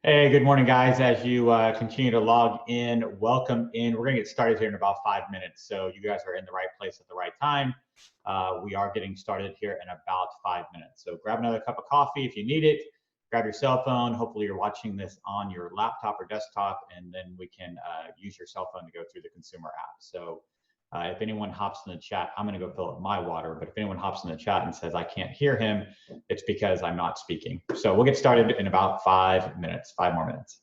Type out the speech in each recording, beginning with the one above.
Hey, good morning, guys. As you continue to log in, welcome in. We're going to get started here in about 5 minutes. So you guys are in the right place at the right time. We are getting started here in about 5 minutes. So grab another cup of coffee if you need it. Grab your cell phone. Hopefully you're watching this on your laptop or desktop, and then we can use your cell phone to go through the consumer app. So if anyone hops in the chat, I'm going to go fill up my water. But if anyone hops in the chat and says I can't hear him, it's because I'm not speaking. So we'll get started in about 5 minutes, 5 more minutes.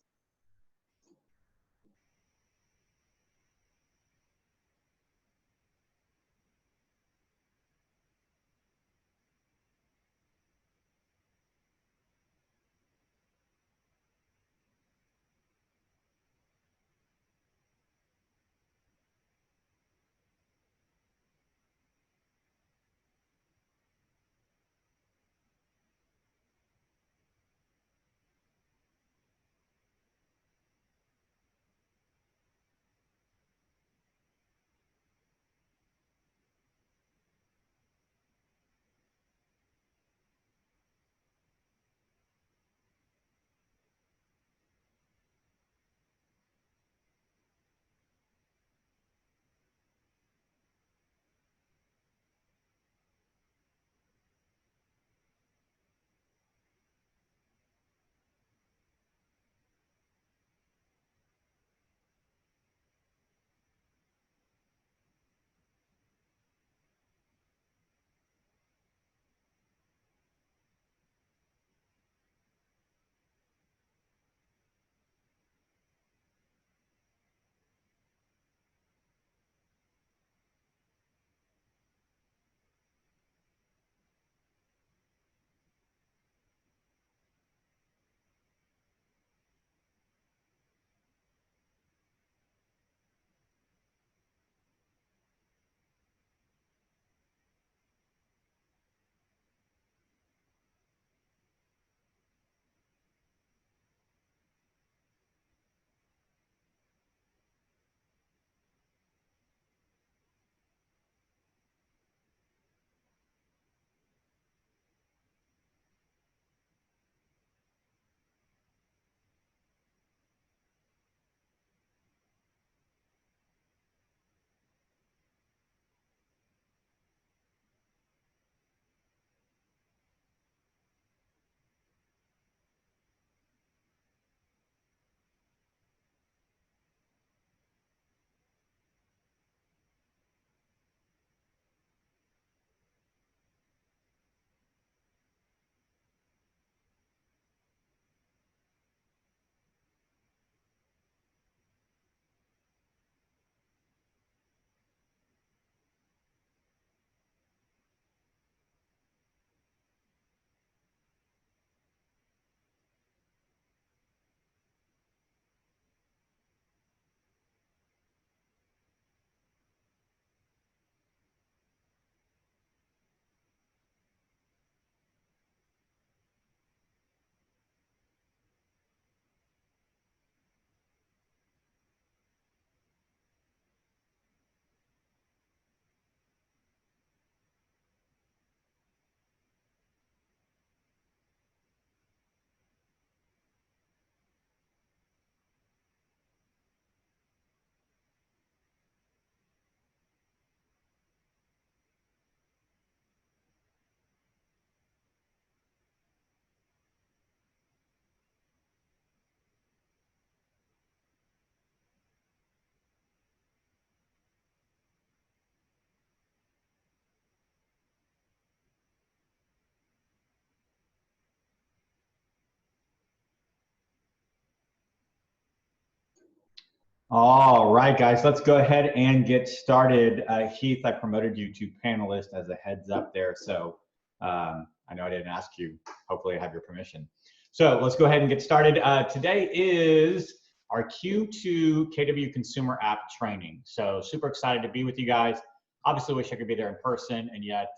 All right, guys, let's go ahead and get started. Heath, I promoted you to panelist as a heads up there. So I know I didn't ask you. Hopefully I have your permission. So let's go ahead and get started. Today is our Q2 KW Consumer App training. So super excited to be with you guys. Obviously wish I could be there in person, and yet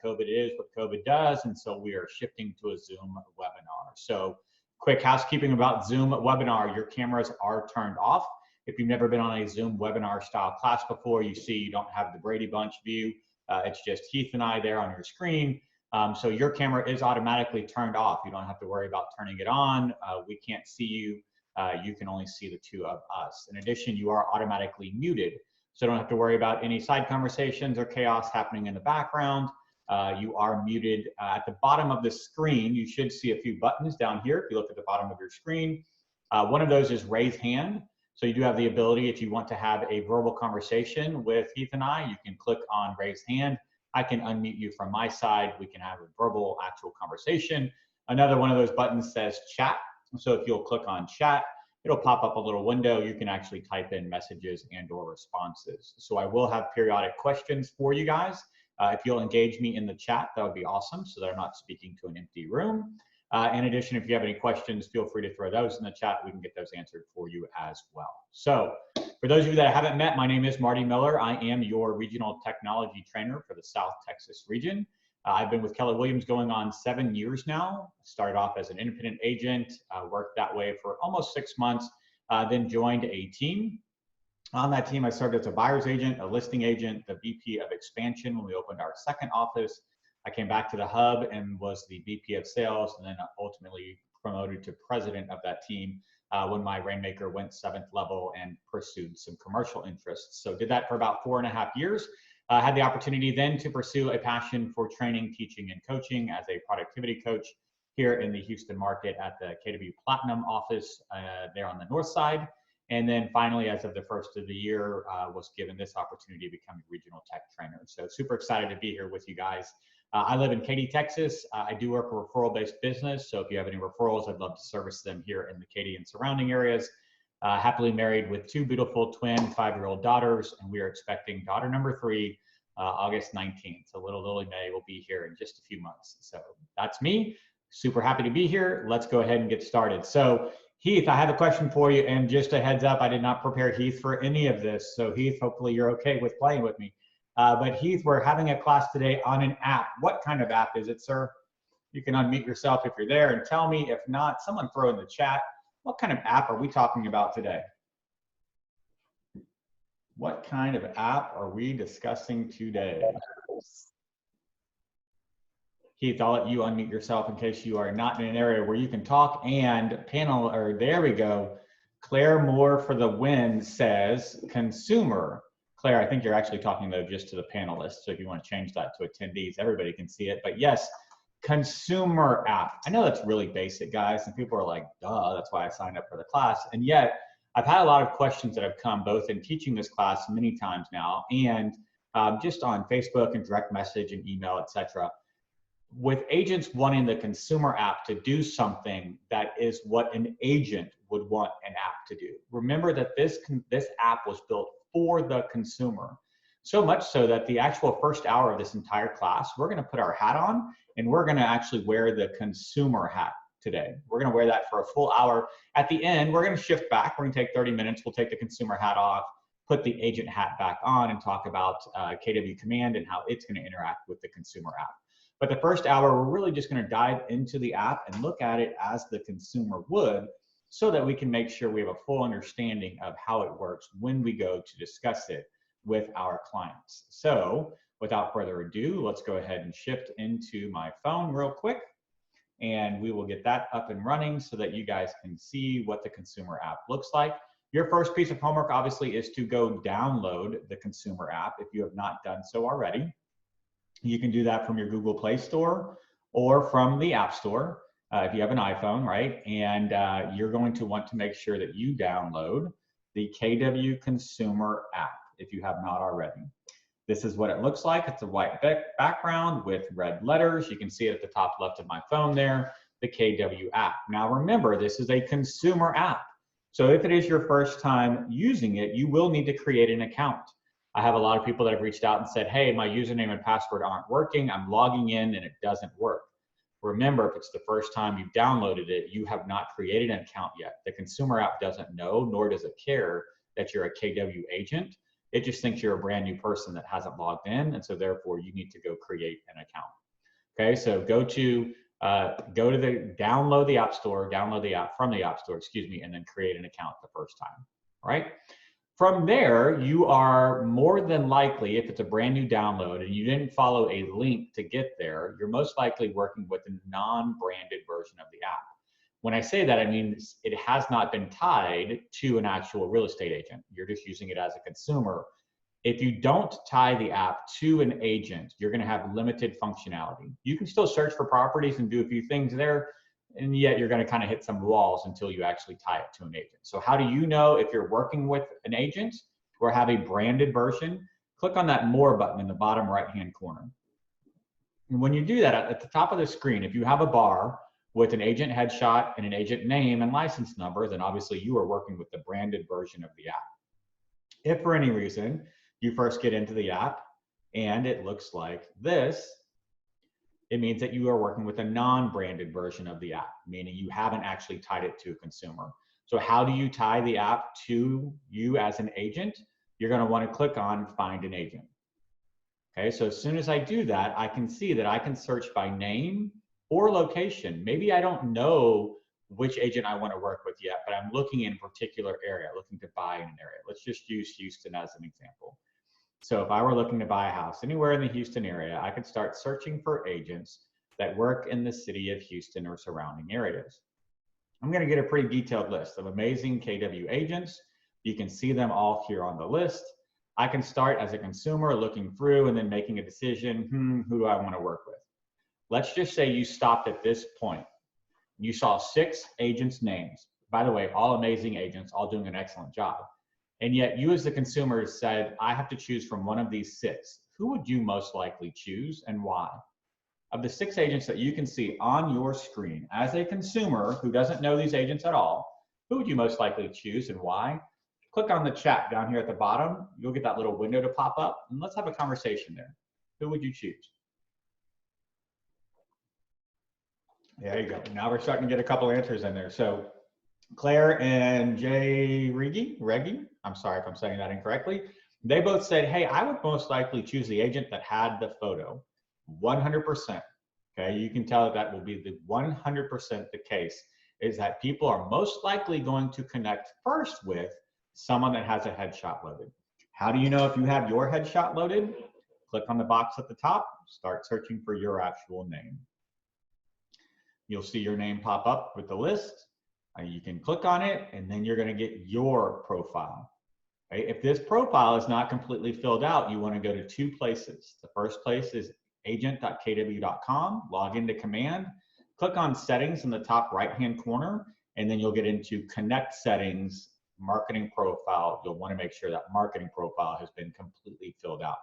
COVID is what COVID does. And so we are shifting to a Zoom webinar. So quick housekeeping about Zoom webinar. Your cameras are turned off. If you've never been on a Zoom webinar style class before, you see you don't have the Brady Bunch view. It's just Heath and I there on your screen. So your camera is automatically turned off. You don't have to worry about turning it on. We can't see you. You can only see the two of us. In addition, you are automatically muted. So don't have to worry about any side conversations or chaos happening in the background. You are muted. At the bottom of the screen, you should see a few buttons down here. If you look at the bottom of your screen, one of those is raise hand. So you do have the ability, if you want to have a verbal conversation with Heath and I, you can click on raise hand. I can unmute you from my side. We can have a verbal actual conversation. Another one of those buttons says chat. So if you'll click on chat, it'll pop up a little window. You can actually type in messages and or responses. So I will have periodic questions for you guys. If you'll engage me in the chat, that would be awesome so that I'm not speaking to an empty room. In addition, if you have any questions, feel free to throw those in the chat. We can get those answered for you as well. So for those of you that I haven't met, my name is Marty Miller. I am your regional technology trainer for the South Texas region. I've been with Keller Williams going on 7 years now. Started off as an independent agent, worked that way for almost 6 months, then joined a team. On that team, I served as a buyer's agent, a listing agent, the VP of expansion when we opened our second office. I came back to the hub and was the VP of sales, and then ultimately promoted to president of that team when my Rainmaker went 7th level and pursued some commercial interests. So did that for about 4.5 years. Had the opportunity then to pursue a passion for training, teaching, and coaching as a productivity coach here in the Houston market at the KW Platinum office there on the north side. And then finally, as of the first of the year, was given this opportunity to become a regional tech trainer. So super excited to be here with you guys. I live in Katy, Texas. I do work a referral-based business. So if you have any referrals, I'd love to service them here in the Katy and surrounding areas. Happily married with 2 beautiful twin 5-year-old daughters, and we are expecting daughter number 3 August 19th. So little Lily May will be here in just a few months. So that's me. Super happy to be here. Let's go ahead and get started. So Heath, I have a question for you, and just a heads up, I did not prepare Heath for any of this. So Heath, hopefully you're okay with playing with me. But Heath, we're having a class today on an app. What kind of app is it, sir? You can unmute yourself if you're there and tell me. If not, someone throw in the chat. What kind of app are we talking about today? What kind of app are we discussing today? Heath, I'll let you unmute yourself in case you are not in an area where you can talk. And panel, or there we go. Claire Moore for the win says consumer. Claire, I think you're actually talking though just to the panelists. So if you want to change that to attendees, everybody can see it. But yes, consumer app. I know that's really basic, guys. And people are like, duh, that's why I signed up for the class. And yet I've had a lot of questions that have come both in teaching this class many times now and just on Facebook and direct message and email, etc. With agents wanting the consumer app to do something that is what an agent would want an app to do. Remember that this app was built for the consumer. So much so that the actual first hour of this entire class, we're gonna put our hat on and we're gonna actually wear the consumer hat today. We're gonna wear that for a full hour. At the end, we're gonna shift back. We're gonna take 30 minutes. We'll take the consumer hat off, put the agent hat back on, and talk about KW Command and how it's gonna interact with the consumer app. But the first hour, we're really just gonna dive into the app and look at it as the consumer would so that we can make sure we have a full understanding of how it works when we go to discuss it with our clients. So without further ado, let's go ahead and shift into my phone real quick. And we will get that up and running so that you guys can see what the consumer app looks like. Your first piece of homework obviously is to go download the consumer app if you have not done so already. You can do that from your Google Play Store or from the App Store if you have an iPhone, right? And you're going to want to make sure that you download the KW Consumer app if you have not already. This is what it looks like. It's a white background with red letters. You can see it at the top left of my phone there, the KW app. Now remember, this is a consumer app. So if it is your first time using it, you will need to create an account. I have a lot of people that have reached out and said, hey, my username and password aren't working. I'm logging in and it doesn't work. Remember, if it's the first time you've downloaded it, you have not created an account yet. The consumer app doesn't know, nor does it care that you're a KW agent. It just thinks you're a brand new person that hasn't logged in. And so therefore you need to go create an account. Okay, so download the app store, download the app from the app store, excuse me, and then create an account the first time, all right? From there, you are more than likely, if it's a brand new download and you didn't follow a link to get there, you're most likely working with a non-branded version of the app. When I say that, I mean it has not been tied to an actual real estate agent. You're just using it as a consumer. If you don't tie the app to an agent, you're going to have limited functionality. You can still search for properties and do a few things there, and yet you're going to kind of hit some walls until you actually tie it to an agent. So how do you know if you're working with an agent or have a branded version? Click on that More button in the bottom right-hand corner. And when you do that, at the top of the screen, if you have a bar with an agent headshot and an agent name and license number, then obviously you are working with the branded version of the app. If for any reason you first get into the app and it looks like this, it means that you are working with a non-branded version of the app, meaning you haven't actually tied it to a consumer. So how do you tie the app to you as an agent? You're going to want to click on Find an Agent. Okay, so as soon as I do that, I can see that I can search by name or location. Maybe I don't know which agent I want to work with yet, but I'm looking in a particular area, looking to buy in an area. Let's just use Houston as an example. So if I were looking to buy a house anywhere in the Houston area, I could start searching for agents that work in the city of Houston or surrounding areas. I'm going to get a pretty detailed list of amazing KW agents. You can see them all here on the list. I can start as a consumer looking through and then making a decision, who do I want to work with? Let's just say you stopped at this point. You saw 6 agents' names. By the way, all amazing agents, all doing an excellent job. And yet you as the consumer said, I have to choose from one of these 6. Who would you most likely choose and why? Of the 6 agents that you can see on your screen, as a consumer who doesn't know these agents at all, who would you most likely choose and why? Click on the chat down here at the bottom. You'll get that little window to pop up and let's have a conversation there. Who would you choose? There you go. Now we're starting to get a couple answers in there. So Claire and Jay Reggie, I'm sorry if I'm saying that incorrectly. They both said, hey, I would most likely choose the agent that had the photo. 100%. Okay, you can tell that will be the 100% the case, is that people are most likely going to connect first with someone that has a headshot loaded. How do you know if you have your headshot loaded? Click on the box at the top, start searching for your actual name. You'll see your name pop up with the list. You can click on it and then you're going to get your profile. Okay? If this profile is not completely filled out, you want to go to 2 places. The first place is agent.kw.com, log into command, click on settings in the top right-hand corner, and then you'll get into connect settings, marketing profile. You'll want to make sure that marketing profile has been completely filled out.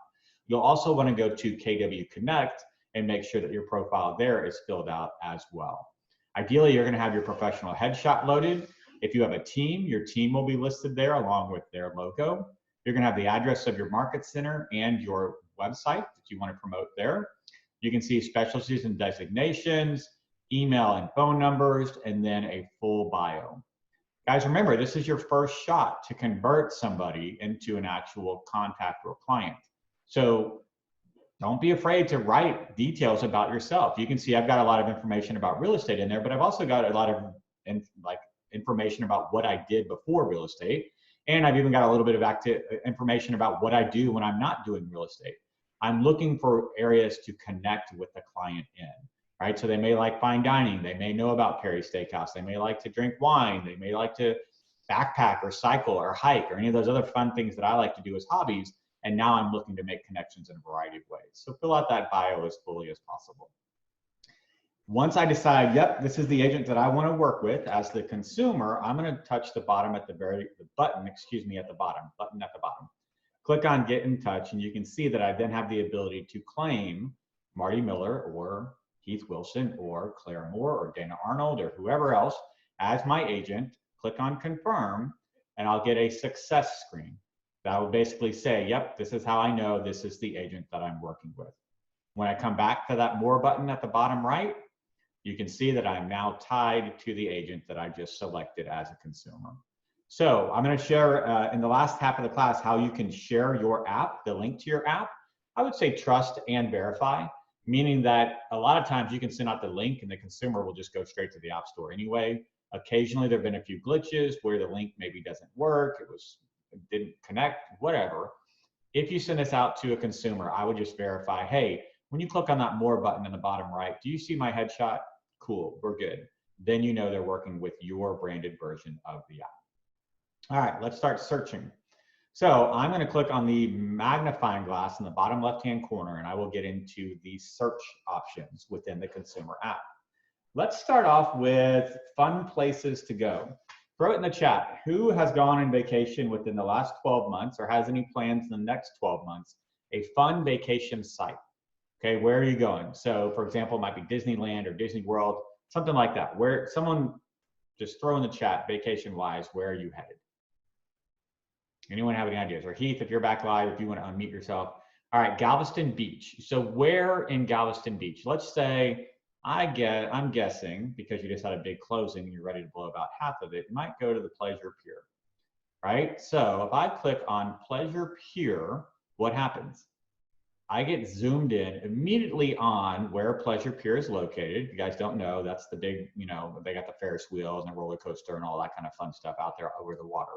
You'll also want to go to KW Connect and make sure that your profile there is filled out as well. Ideally, you're going to have your professional headshot loaded. If you have a team, your team will be listed there along with their logo. You're going to have the address of your market center and your website that you want to promote there. You can see specialties and designations, email and phone numbers, and then a full bio. Guys, remember, this is your first shot to convert somebody into an actual contact or client. So don't be afraid to write details about yourself. You can see I've got a lot of information about real estate in there, but I've also got a lot of information about what I did before real estate. And I've even got a little bit of information about what I do when I'm not doing real estate. I'm looking for areas to connect with the client in, right? So they may like fine dining. They may know about Perry Steakhouse. They may like to drink wine. They may like to backpack or cycle or hike or any of those other fun things that I like to do as hobbies. And now I'm looking to make connections in a variety of ways. So fill out that bio as fully as possible. Once I decide, yep, this is the agent that I want to work with as the consumer, I'm going to touch the bottom at the button at the bottom. Click on Get in Touch, and you can see that I then have the ability to claim Marty Miller or Keith Wilson or Claire Moore or Dana Arnold or whoever else as my agent. Click on Confirm, and I'll get a success screen. That will basically say, yep, this is how I know this is the agent that I'm working with. When I come back to that More button at the bottom right, you can see that I'm now tied to the agent that I just selected as a consumer. So I'm going to share in the last half of the class how you can share your app, the link to your app. I would say trust and verify, meaning that a lot of times you can send out the link and the consumer will just go straight to the App Store anyway. Occasionally there have been a few glitches where the link maybe doesn't work. It was didn't connect, whatever. If you send this out to a consumer, I would just verify, hey, when you click on that more button in the bottom right, do you see my headshot? Cool, we're good. Then you know they're working with your branded version of the app. All right, let's start searching. So I'm going to click on the magnifying glass in the bottom left-hand corner, and I will get into the search options within the consumer app. Let's start off with fun places to go. Throw it in the chat. Who has gone on vacation within the last 12 months or has any plans in the next 12 months? A fun vacation site. Okay, where are you going? So for example, it might be Disneyland or Disney World, something like that. Where someone just throw in the chat, vacation-wise, where are you headed? Anyone have any ideas? Or Heath, if you're back live, if you want to unmute yourself. All right, Galveston Beach. So where in Galveston Beach? Let's say, I'm guessing, because you just had a big closing and you're ready to blow about half of it, you might go to the Pleasure Pier, right? So if I click on Pleasure Pier, what happens? I get zoomed in immediately on where Pleasure Pier is located. If you guys don't know, that's the big, you know, they got the Ferris wheels and the roller coaster and all that kind of fun stuff out there over the water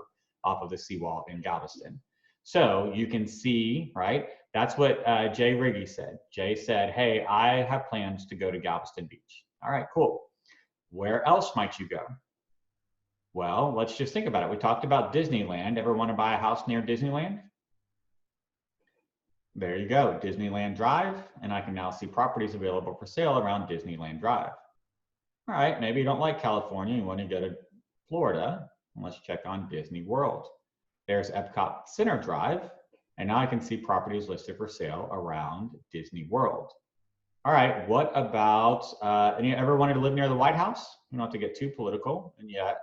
off of the seawall in Galveston. So you can see, right? That's what Jay Riggy said. Jay said, hey, I have plans to go to Galveston Beach. All right, cool. Where else might you go? Well, let's just think about it. We talked about Disneyland. Ever want to buy a house near Disneyland? There you go, Disneyland Drive, and I can now see properties available for sale around Disneyland Drive. All right, maybe you don't like California, you want to go to Florida. Let's check on Disney World. There's Epcot Center Drive, and now I can see properties listed for sale around Disney World. All right, what about, any ever wanted to live near the White House? You don't have to get too political, and yet,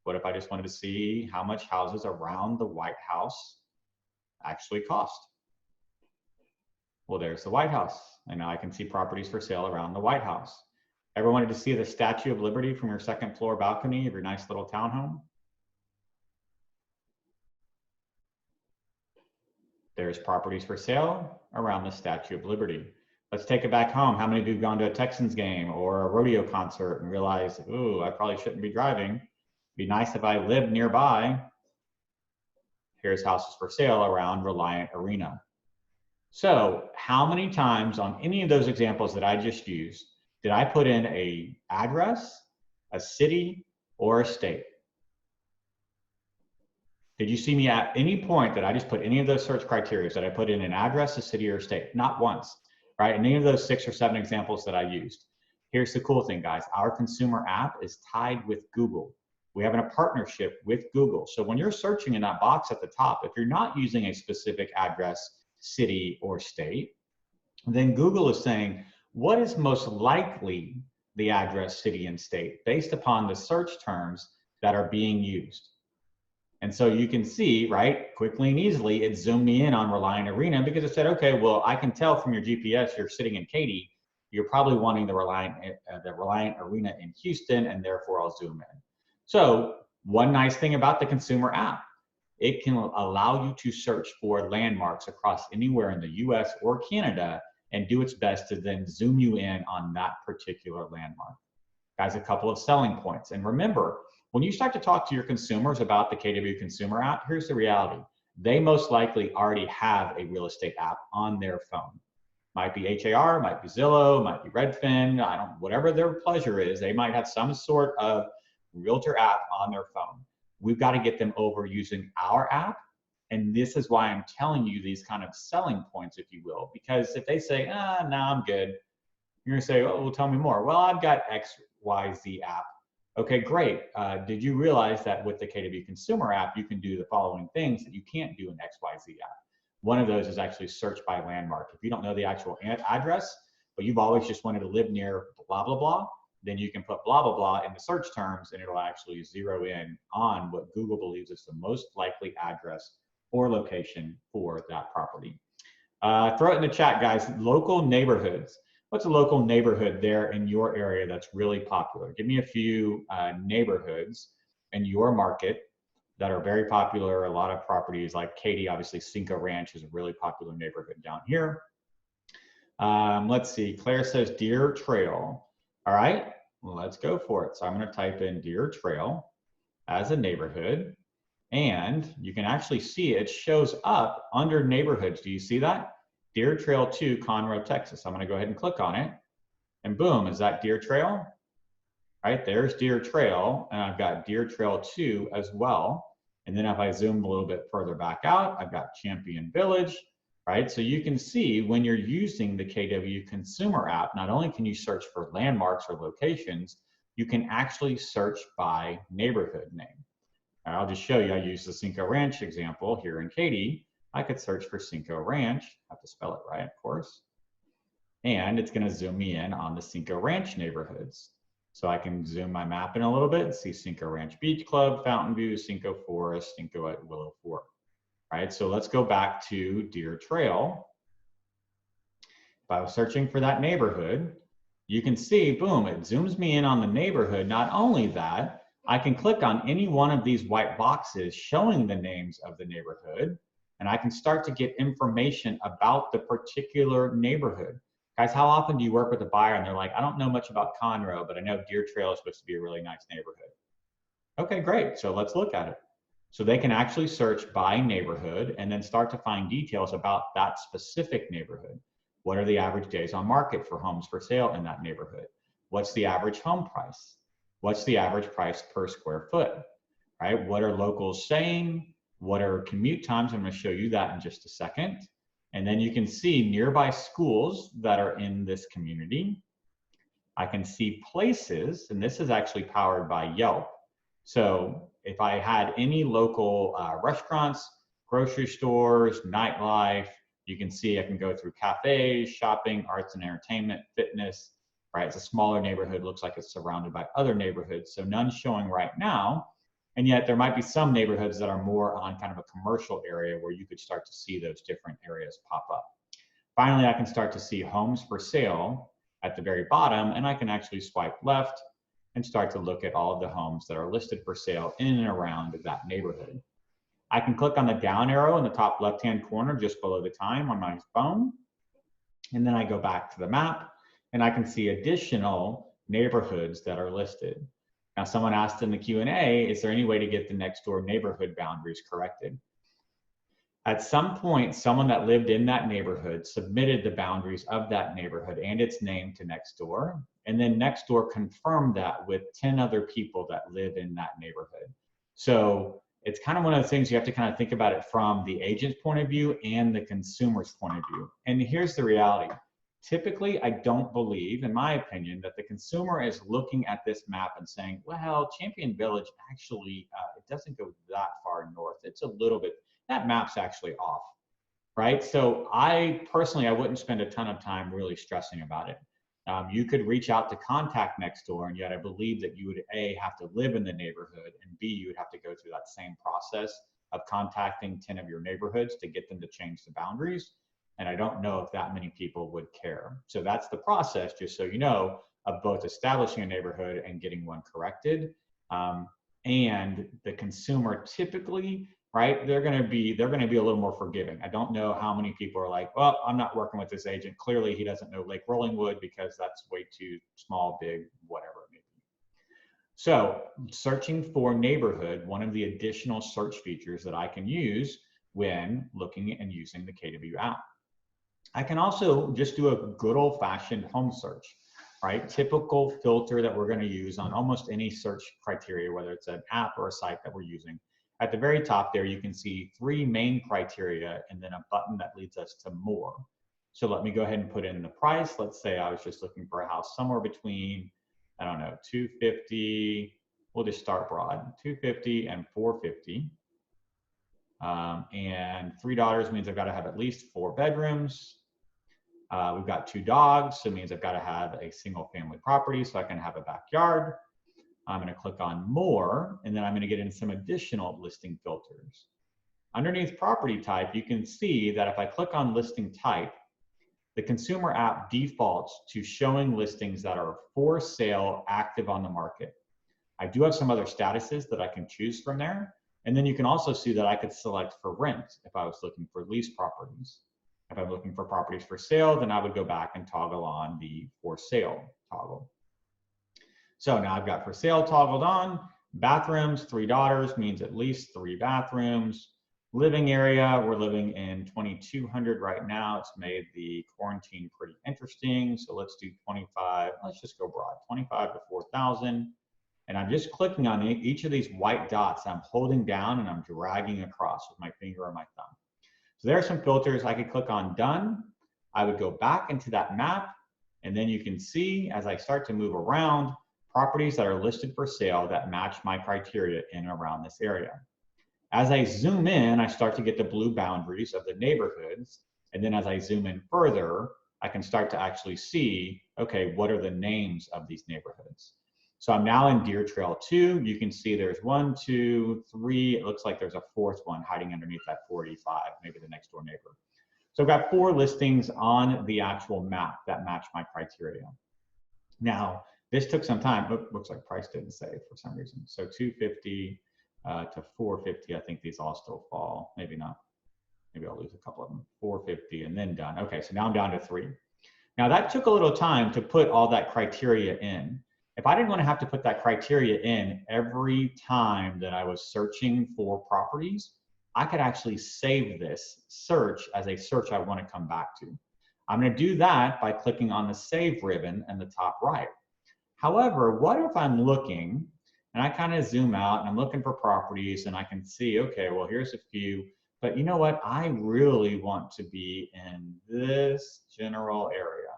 what if I just wanted to see how much houses around the White House actually cost? Well, there's the White House, and now I can see properties for sale around the White House. Ever wanted to see the Statue of Liberty from your second floor balcony of your nice little townhome? There's properties for sale around the Statue of Liberty. Let's take it back home. How many of you have gone to a Texans game or a rodeo concert and realized, ooh, I probably shouldn't be driving. It'd be nice if I lived nearby. Here's houses for sale around Reliant Arena. So how many times on any of those examples that I just used, did I put in an address, a city, or a state? Did you see me at any point that I just put any of those search criteria that I put in an address, a city, or a state? Not once, right? In any of those 6 or 7 examples that I used. Here's the cool thing, guys. Our consumer app is tied with Google. We have a partnership with Google. So when you're searching in that box at the top, if you're not using a specific address, city, or state, then Google is saying, what is most likely the address, city, and state based upon the search terms that are being used? And so you can see, right, quickly and easily, it zoomed me in on Reliant Arena because it said, okay, well, I can tell from your GPS you're sitting in Katy, you're probably wanting the Reliant Arena in Houston, and therefore I'll zoom in. So one nice thing about the consumer app, it can allow you to search for landmarks across anywhere in the US or Canada and do its best to then zoom you in on that particular landmark. Guys, a couple of selling points. And remember, when you start to talk to your consumers about the KW Consumer app, here's the reality. They most likely already have a real estate app on their phone. Might be HAR, might be Zillow, might be Redfin, whatever their pleasure is, they might have some sort of realtor app on their phone. We've got to get them over using our app. And this is why I'm telling you these kind of selling points, if you will, because if they say, no, I'm good, you're going to say, oh, well, tell me more. Well, I've got XYZ app. Okay, great. Did you realize that with the KW Consumer app, you can do the following things that you can't do in XYZ app? One of those is actually search by landmark. If you don't know the actual address, but you've always just wanted to live near blah, blah, blah, then you can put blah, blah, blah in the search terms and it'll actually zero in on what Google believes is the most likely address or location for that property. Throw it in the chat, guys. Local neighborhoods. What's a local neighborhood there in your area that's really popular? Give me a few neighborhoods in your market that are very popular. A lot of properties like Katy, obviously Cinco Ranch is a really popular neighborhood down here. Let's see, Claire says Deer Trail. All right, well, let's go for it. So I'm gonna type in Deer Trail as a neighborhood. And you can actually see it shows up under neighborhoods. Do you see that? Deer Trail 2, Conroe, Texas. I'm going to go ahead and click on it. And boom, is that Deer Trail? Right, there's Deer Trail, and I've got Deer Trail 2 as well. And then if I zoom a little bit further back out, I've got Champion Village, right? So you can see when you're using the KW Consumer app, not only can you search for landmarks or locations, you can actually search by neighborhood name. And I'll just show you, I use the Cinco Ranch example here in Katy. I could search for Cinco Ranch, I have to spell it right, of course. And it's gonna zoom me in on the Cinco Ranch neighborhoods. So I can zoom my map in a little bit and see Cinco Ranch Beach Club, Fountain View, Cinco Forest, Cinco at Willow Fork. Right, so let's go back to Deer Trail. If I was searching for that neighborhood, you can see, boom, it zooms me in on the neighborhood. Not only that, I can click on any one of these white boxes showing the names of the neighborhood, and I can start to get information about the particular neighborhood. Guys, how often do you work with a buyer and they're like, I don't know much about Conroe, but I know Deer Trail is supposed to be a really nice neighborhood. Okay, great, so let's look at it. So they can actually search by neighborhood and then start to find details about that specific neighborhood. What are the average days on market for homes for sale in that neighborhood? What's the average home price? What's the average price per square foot, right? What are locals saying? What are commute times? I'm going to show you that in just a second. And then you can see nearby schools that are in this community. I can see places, and this is actually powered by Yelp. So if I had any local restaurants, grocery stores, nightlife, you can see I can go through cafes, shopping, arts and entertainment, fitness, right? It's a smaller neighborhood, looks like it's surrounded by other neighborhoods. So none showing right now. And yet there might be some neighborhoods that are more on kind of a commercial area where you could start to see those different areas pop up. Finally, I can start to see homes for sale at the very bottom, and I can actually swipe left and start to look at all of the homes that are listed for sale in and around that neighborhood. I can click on the down arrow in the top left-hand corner just below the time on my phone, and then I go back to the map, and I can see additional neighborhoods that are listed. Now, someone asked in the Q&A, is there any way to get the next door neighborhood boundaries corrected? At some point, someone that lived in that neighborhood submitted the boundaries of that neighborhood and its name to Nextdoor, and then Nextdoor confirmed that with 10 other people that live in that neighborhood. So it's kind of one of the things you have to kind of think about it from the agent's point of view and the consumer's point of view. And here's the reality. Typically, I don't believe, in my opinion, that the consumer is looking at this map and saying, well, Champion Village actually, it doesn't go that far north. It's a little bit, that map's actually off, right? So I wouldn't spend a ton of time really stressing about it. You could reach out to contact Nextdoor, and yet I believe that you would A, have to live in the neighborhood, and B, you would have to go through that same process of contacting 10 of your neighborhoods to get them to change the boundaries. And I don't know if that many people would care. So that's the process, just so you know, of both establishing a neighborhood and getting one corrected. And the consumer typically, right, they're gonna be a little more forgiving. I don't know how many people are like, well, I'm not working with this agent. Clearly he doesn't know Lake Rollingwood because that's way too small, big, whatever it may be. So searching for neighborhood, one of the additional search features that I can use when looking and using the KW app. I can also just do a good old-fashioned home search, right? Typical filter that we're going to use on almost any search criteria, whether it's an app or a site that we're using. At the very top there, you can see 3 main criteria and then a button that leads us to more. So let me go ahead and put in the price. Let's say I was just looking for a house somewhere between, I don't know, $250, we'll just start broad, $250 and $450. And $3 means I've got to have at least 4 bedrooms. We've got 2 dogs, so it means I've got to have a single family property so I can have a backyard. I'm going to click on more, and then I'm going to get in some additional listing filters. Underneath property type, you can see that if I click on listing type, the consumer app defaults to showing listings that are for sale, active on the market. I do have some other statuses that I can choose from there. And then you can also see that I could select for rent if I was looking for lease properties. If I'm looking for properties for sale, then I would go back and toggle on the for sale toggle. So now I've got for sale toggled on. Bathrooms, 3 daughters means at least 3 bathrooms. Living area, we're living in 2,200 right now. It's made the quarantine pretty interesting. So let's do 25, let's just go broad, 25 to 4,000. And I'm just clicking on each of these white dots. I'm holding down and I'm dragging across with my finger or my thumb. So there are some filters. I could click on done. I would go back into that map. And then you can see as I start to move around, properties that are listed for sale that match my criteria in and around this area. As I zoom in, I start to get the blue boundaries of the neighborhoods. And then as I zoom in further, I can start to actually see, okay, what are the names of these neighborhoods? So I'm now in Deer Trail 2. You can see there's 1, 2, 3. It looks like there's a 4th one hiding underneath that 485, maybe the next door neighbor. So I've got 4 listings on the actual map that match my criteria. Now, this took some time. Looks like price didn't save for some reason. So 250 to 450, I think these all still fall. Maybe not. Maybe I'll lose a couple of them. 450 and then done. Okay, so now I'm down to 3. Now that took a little time to put all that criteria in. If I didn't want to have to put that criteria in every time that I was searching for properties, I could actually save this search as a search I want to come back to. I'm going to do that by clicking on the Save ribbon in the top right. However, what if I'm looking and I kind of zoom out and I'm looking for properties and I can see, okay, well, here's a few, but you know what? I really want to be in this general area,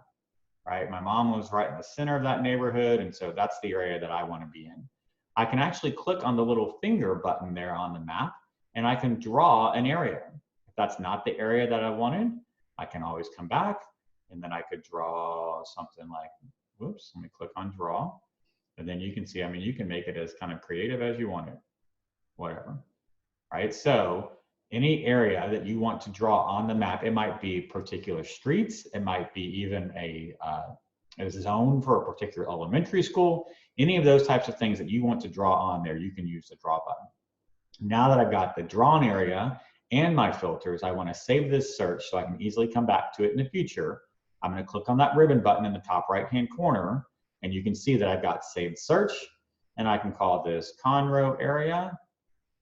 right? My mom was right in the center of that neighborhood, and so that's the area that I want to be in. I can actually click on the little finger button there on the map and I can draw an area. If that's not the area that I wanted, I can always come back and then I could draw something like, whoops, let me click on draw. And then you can see, I mean, you can make it as kind of creative as you want it, whatever, right? So any area that you want to draw on the map, it might be particular streets, it might be even a zone for a particular elementary school, any of those types of things that you want to draw on there, you can use the draw button. Now that I've got the drawn area and my filters, I want to save this search so I can easily come back to it in the future. I'm going to click on that ribbon button in the top right-hand corner, and you can see that I've got saved search, and I can call this Conroe area,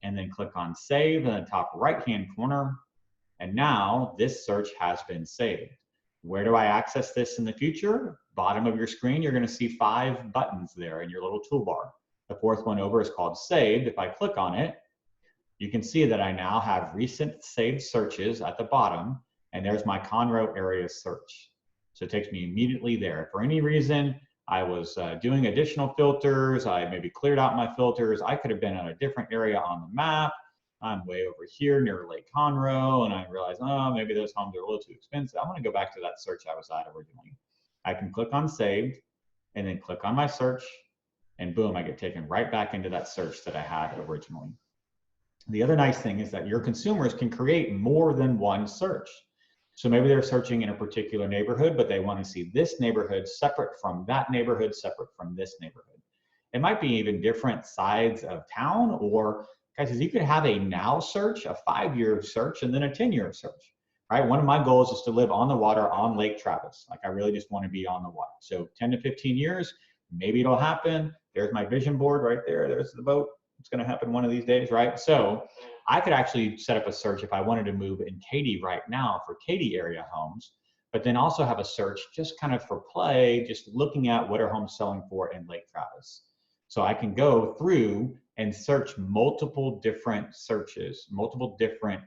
and then click on save in the top right-hand corner, and now this search has been saved. Where do I access this in the future? Bottom of your screen, you're going to see 5 buttons there in your little toolbar. The 4th one over is called saved. If I click on it, you can see that I now have recent saved searches at the bottom, and there's my Conroe area search. So it takes me immediately there. If for any reason I was doing additional filters, I maybe cleared out my filters, I could have been on a different area on the map. I'm way over here near Lake Conroe, and I realized, oh, maybe those homes are a little too expensive. I want to go back to that search I was at originally. I can click on saved, and then click on my search, and boom, I get taken right back into that search that I had originally. The other nice thing is that your consumers can create more than one search. So maybe they're searching in a particular neighborhood, but they want to see this neighborhood separate from that neighborhood, separate from this neighborhood. It might be even different sides of town, or guys, you could have a now search, a 5-year search, and then a 10-year search, right? One of my goals is to live on the water on Lake Travis. Like I really just want to be on the water. So 10 to 15 years, maybe it'll happen. There's my vision board right there. There's the boat. It's going to happen one of these days, right? So I could actually set up a search if I wanted to move in Katy right now for Katy area homes, but then also have a search just kind of for play, just looking at what are homes selling for in Lake Travis. So I can go through and search multiple different searches, multiple different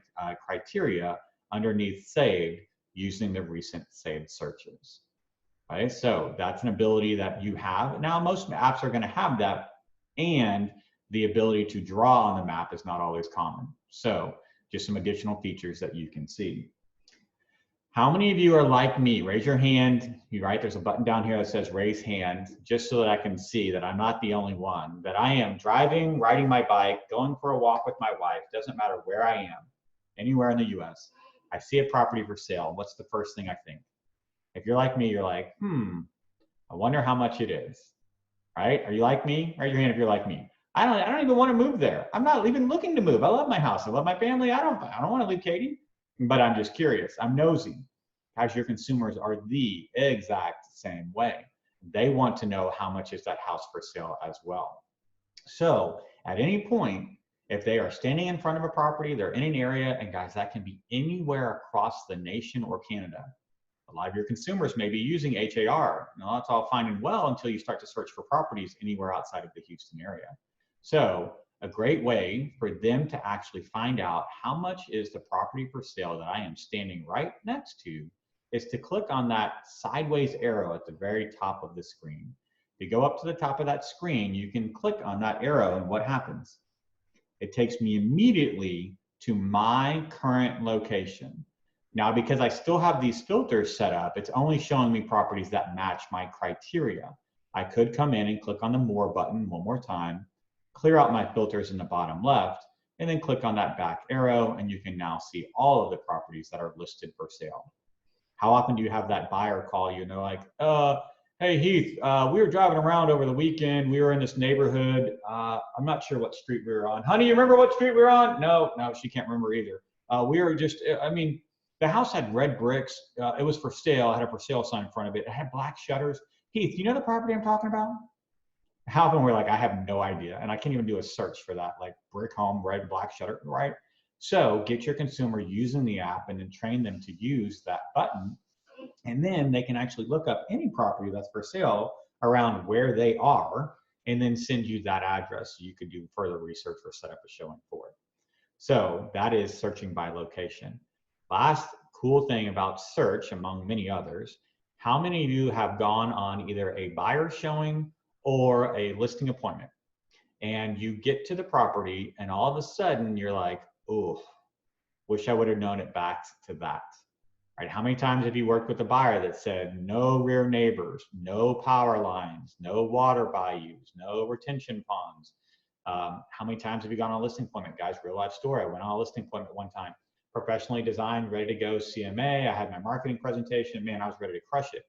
criteria underneath saved using the recent saved searches. Right? So that's an ability that you have. Now, most apps are going to have that, and the ability to draw on the map is not always common. So just some additional features that you can see. How many of you are like me? Raise your hand. You're right, there's a button down here that says raise hand, just so that I can see that I'm not the only one, that I am driving, riding my bike, going for a walk with my wife, doesn't matter where I am, anywhere in the US. I see a property for sale. What's the first thing I think? If you're like me, you're like, I wonder how much it is, right? Are you like me? Raise your hand if you're like me. I don't even want to move there. I'm not even looking to move. I love my house. I love my family. I don't want to leave Katy, but I'm just curious. I'm nosy. Guys, your consumers are the exact same way. They want to know how much is that house for sale as well. So At any point, if they are standing in front of a property, they're in an area, and guys, that can be anywhere across the nation or Canada. A lot of your consumers may be using HAR. Now, that's all fine and well until you start to search for properties anywhere outside of the Houston area. So a great way for them to actually find out how much is the property for sale that I am standing right next to is to click on that sideways arrow at the very top of the screen. If you go up to the top of that screen, you can click on that arrow, and what happens? It takes me immediately to my current location. Now, because I still have these filters set up, it's only showing me properties that match my criteria. I could come in and click on the More button one more time, clear out my filters in the bottom left, and then click on that back arrow, and you can now see all of the properties that are listed for sale. How often do you have that buyer call you and they're like, hey Heath, we were driving around over the weekend. We were in this neighborhood. I'm not sure what street we were on. Honey, you remember what street we were on? No, she can't remember either. We were just, the house had red bricks. It was for sale. It had a for sale sign in front of it. It had black shutters. Heath, you know the property I'm talking about? How often we're like, I have no idea. And I can't even do a search for that, like brick home, red, black shutter, right? So get your consumer using the app and then train them to use that button. And then they can actually look up any property that's for sale around where they are and then send you that address so you could do further research or set up a showing for it. So that is searching by location. Last cool thing about search, among many others, how many of you have gone on either a buyer showing or a listing appointment? And you get to the property and all of a sudden you're like, oh, wish I would have known it back to that. Right? How many times have you worked with a buyer that said no rear neighbors, no power lines, no water bayous, no retention ponds? How many times have you gone on a listing appointment? Guys, real life story. I went on a listing appointment one time, professionally designed, ready to go CMA. I had my marketing presentation. Man, I was ready to crush it.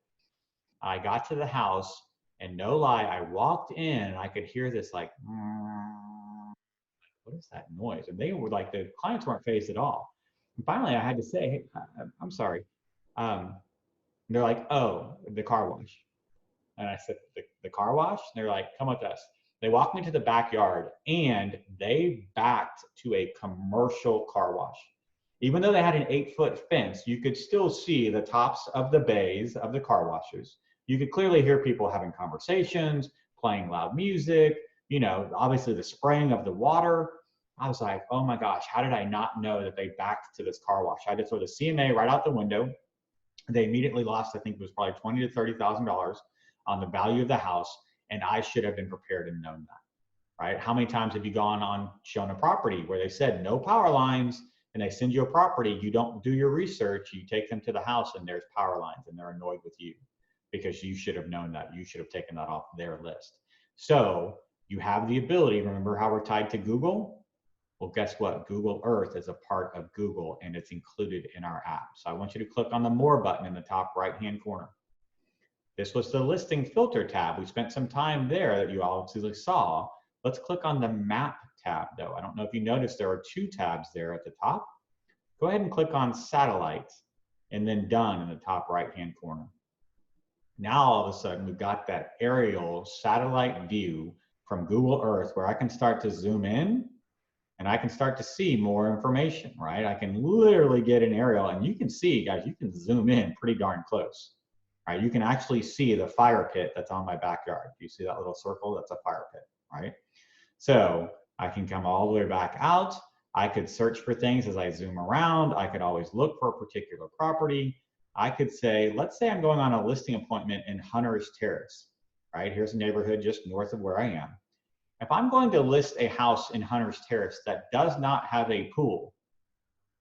I got to the house and no lie, I walked in and I could hear this like, what is that noise? And they were like, the clients weren't phased at all. And finally, I had to say, hey, I'm sorry. They're like, oh, the car wash. And I said, the car wash? And they're like, come with us. They walked me to the backyard and they backed to a commercial car wash. Even though they had an 8-foot fence, you could still see the tops of the bays of the car washes. You could clearly hear people having conversations, playing loud music, you know, obviously the spraying of the water. I was like, oh my gosh, how did I not know that they backed to this car wash? I had to throw the CMA right out the window. They immediately lost, I think it was probably $20,000 to $30,000 on the value of the house. And I should have been prepared and known that, right? How many times have you gone on shown a property where they said no power lines and they send you a property, you don't do your research, you take them to the house and there's power lines and they're annoyed with you because you should have known that. You should have taken that off their list. So you have the ability, remember how we're tied to Google? Well, guess what? Google Earth is a part of Google and it's included in our app. So I want you to click on the More button in the top right-hand corner. This was the listing filter tab. We spent some time there that you obviously saw. Let's click on the Map tab though. I don't know if you noticed there are 2 tabs there at the top. Go ahead and click on Satellite and then Done in the top right-hand corner. Now all of a sudden we've got that aerial satellite view from Google Earth where I can start to zoom in and I can start to see more information, right? I can literally get an aerial and you can see, guys, you can zoom in pretty darn close, right? You can actually see the fire pit that's on my backyard. Do you see that little circle? That's a fire pit, right? So I can come all the way back out. I could search for things as I zoom around. I could always look for a particular property. I could say, let's say I'm going on a listing appointment in Hunter's Terrace, right? Here's a neighborhood just north of where I am. If I'm going to list a house in Hunter's Terrace that does not have a pool,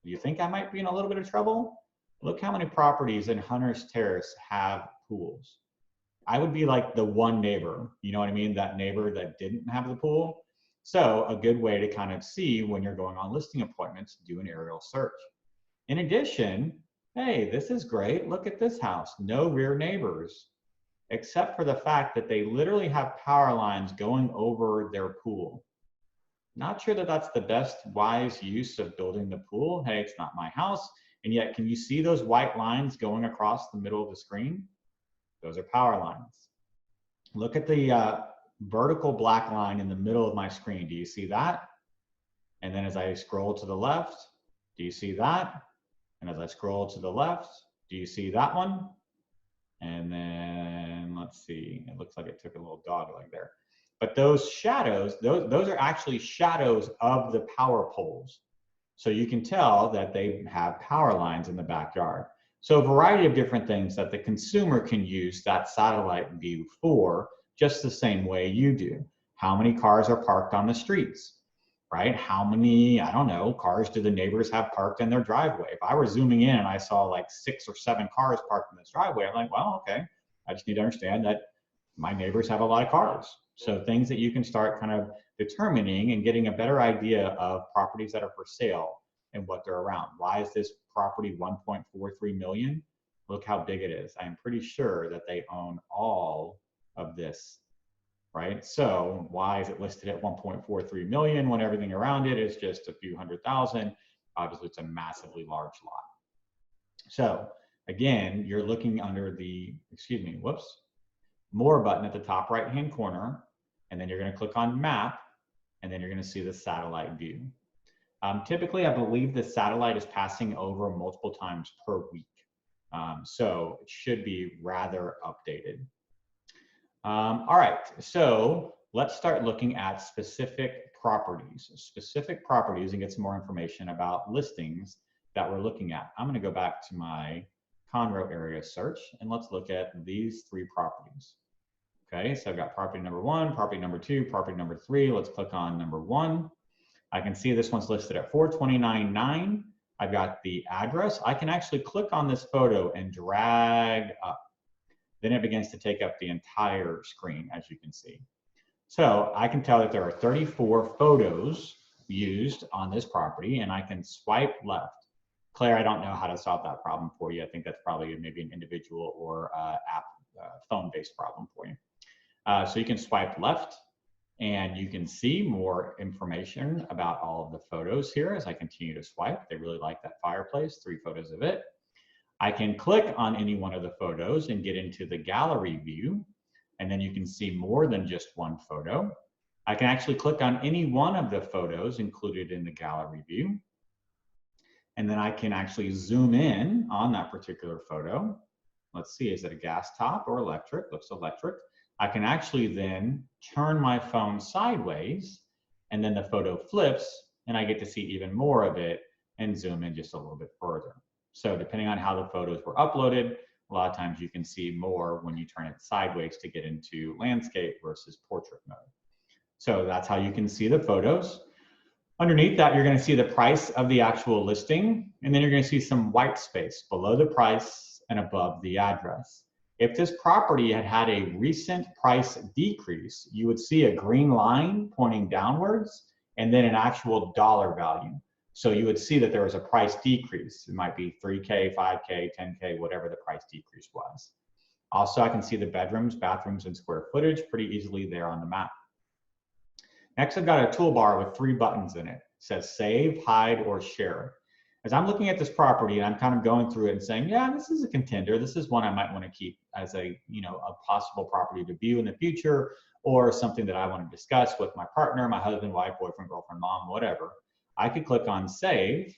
do you think I might be in a little bit of trouble? Look how many properties in Hunter's Terrace have pools. I would be like the one neighbor, you know what I mean? That neighbor that didn't have the pool. So a good way to kind of see when you're going on listing appointments, do an aerial search. In addition, hey, this is great. Look at this house, no rear neighbors, except for the fact that they literally have power lines going over their pool. Not sure that that's the best wise use of building the pool. Hey, it's not my house. And yet, can you see those white lines going across the middle of the screen? Those are power lines. Look at the vertical black line in the middle of my screen. Do you see that? And then as I scroll to the left, do you see that? And as I scroll to the left, do you see that one? And then let's see, it looks like it took a little dog leg there. But those shadows, those are actually shadows of the power poles. So you can tell that they have power lines in the backyard. So a variety of different things that the consumer can use that satellite view for, just the same way you do. How many cars are parked on the streets, right? How many, I don't know, cars do the neighbors have parked in their driveway? If I were zooming in and I saw like 6 or 7 cars parked in this driveway, I'm like, well, okay, I just need to understand that my neighbors have a lot of cars. So things that you can start kind of determining and getting a better idea of properties that are for sale and what they're around. Why is this property 1.43 million? Look how big it is. I'm pretty sure that they own all of this, right? So why is it listed at 1.43 million when everything around it is just a few $100,000? Obviously, it's a massively large lot. So again, you're looking under the, more button at the top right-hand corner, and then you're going to click on map, and then you're going to see the satellite view. Typically, I believe the satellite is passing over multiple times per week. So it should be rather updated. All right, so let's start looking at specific properties and get some more information about listings that we're looking at. I'm going to go back to my Conroe area search, and let's look at these 3 properties. Okay, so I've got property number 1, property number 2, property number 3. Let's click on number 1. I can see this one's listed at 429.9. I've got the address. I can actually click on this photo and drag up. Then it begins to take up the entire screen, as you can see. So I can tell that there are 34 photos used on this property, and I can swipe left. Claire, I don't know how to solve that problem for you. I think that's probably maybe an individual or app phone-based problem for you. So you can swipe left, and you can see more information about all of the photos here as I continue to swipe. They really like that fireplace, 3 photos of it. I can click on any one of the photos and get into the gallery view, and then you can see more than just one photo. I can actually click on any one of the photos included in the gallery view, and then I can actually zoom in on that particular photo. Let's see, is it a gas top or electric? Looks electric. I can actually then turn my phone sideways, and then the photo flips, and I get to see even more of it and zoom in just a little bit further. So depending on how the photos were uploaded, a lot of times you can see more when you turn it sideways to get into landscape versus portrait mode. So that's how you can see the photos. Underneath that, you're going to see the price of the actual listing, and then you're going to see some white space below the price and above the address. If this property had had a recent price decrease, you would see a green line pointing downwards and then an actual dollar value. So you would see that there was a price decrease. It might be 3K, 5K, 10K, whatever the price decrease was. Also, I can see the bedrooms, bathrooms, and square footage pretty easily there on the map. Next, I've got a toolbar with 3 buttons in it. It says save, hide, or share. As I'm looking at this property and I'm kind of going through it and saying, yeah, this is a contender. This is one I might want to keep as a possible property to view in the future, or something that I want to discuss with my partner, my husband, wife, boyfriend, girlfriend, mom, whatever. I could click on save,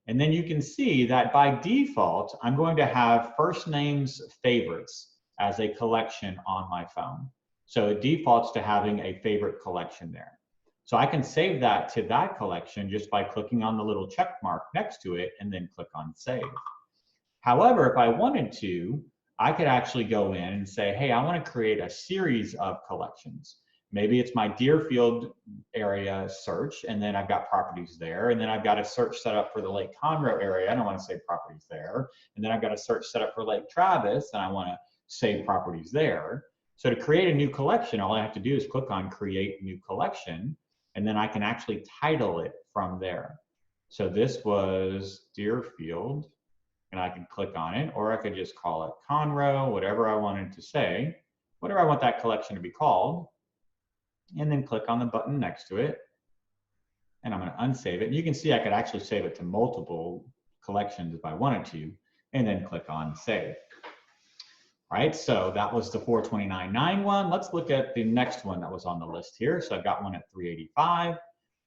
and then you can see that by default, I'm going to have first names favorites as a collection on my phone. So it defaults to having a favorite collection there. So I can save that to that collection just by clicking on the little check mark next to it and then click on save. However, if I wanted to, I could actually go in and say, hey, I want to create a series of collections. Maybe it's my Deerfield area search, and then I've got properties there, and then I've got a search set up for the Lake Conroe area, I don't want to save properties there, and then I've got a search set up for Lake Travis, and I want to save properties there. So to create a new collection, all I have to do is click on Create New Collection, and then I can actually title it from there. So this was Deerfield, and I can click on it, or I could just call it Conroe, whatever I wanted to say, whatever I want that collection to be called, and then click on the button next to it, and I'm going to unsave it. And you can see I could actually save it to multiple collections if I wanted to, and then click on Save. right? So that was the 429.9 one. Let's look at the next one that was on the list here. So I've got one at 385.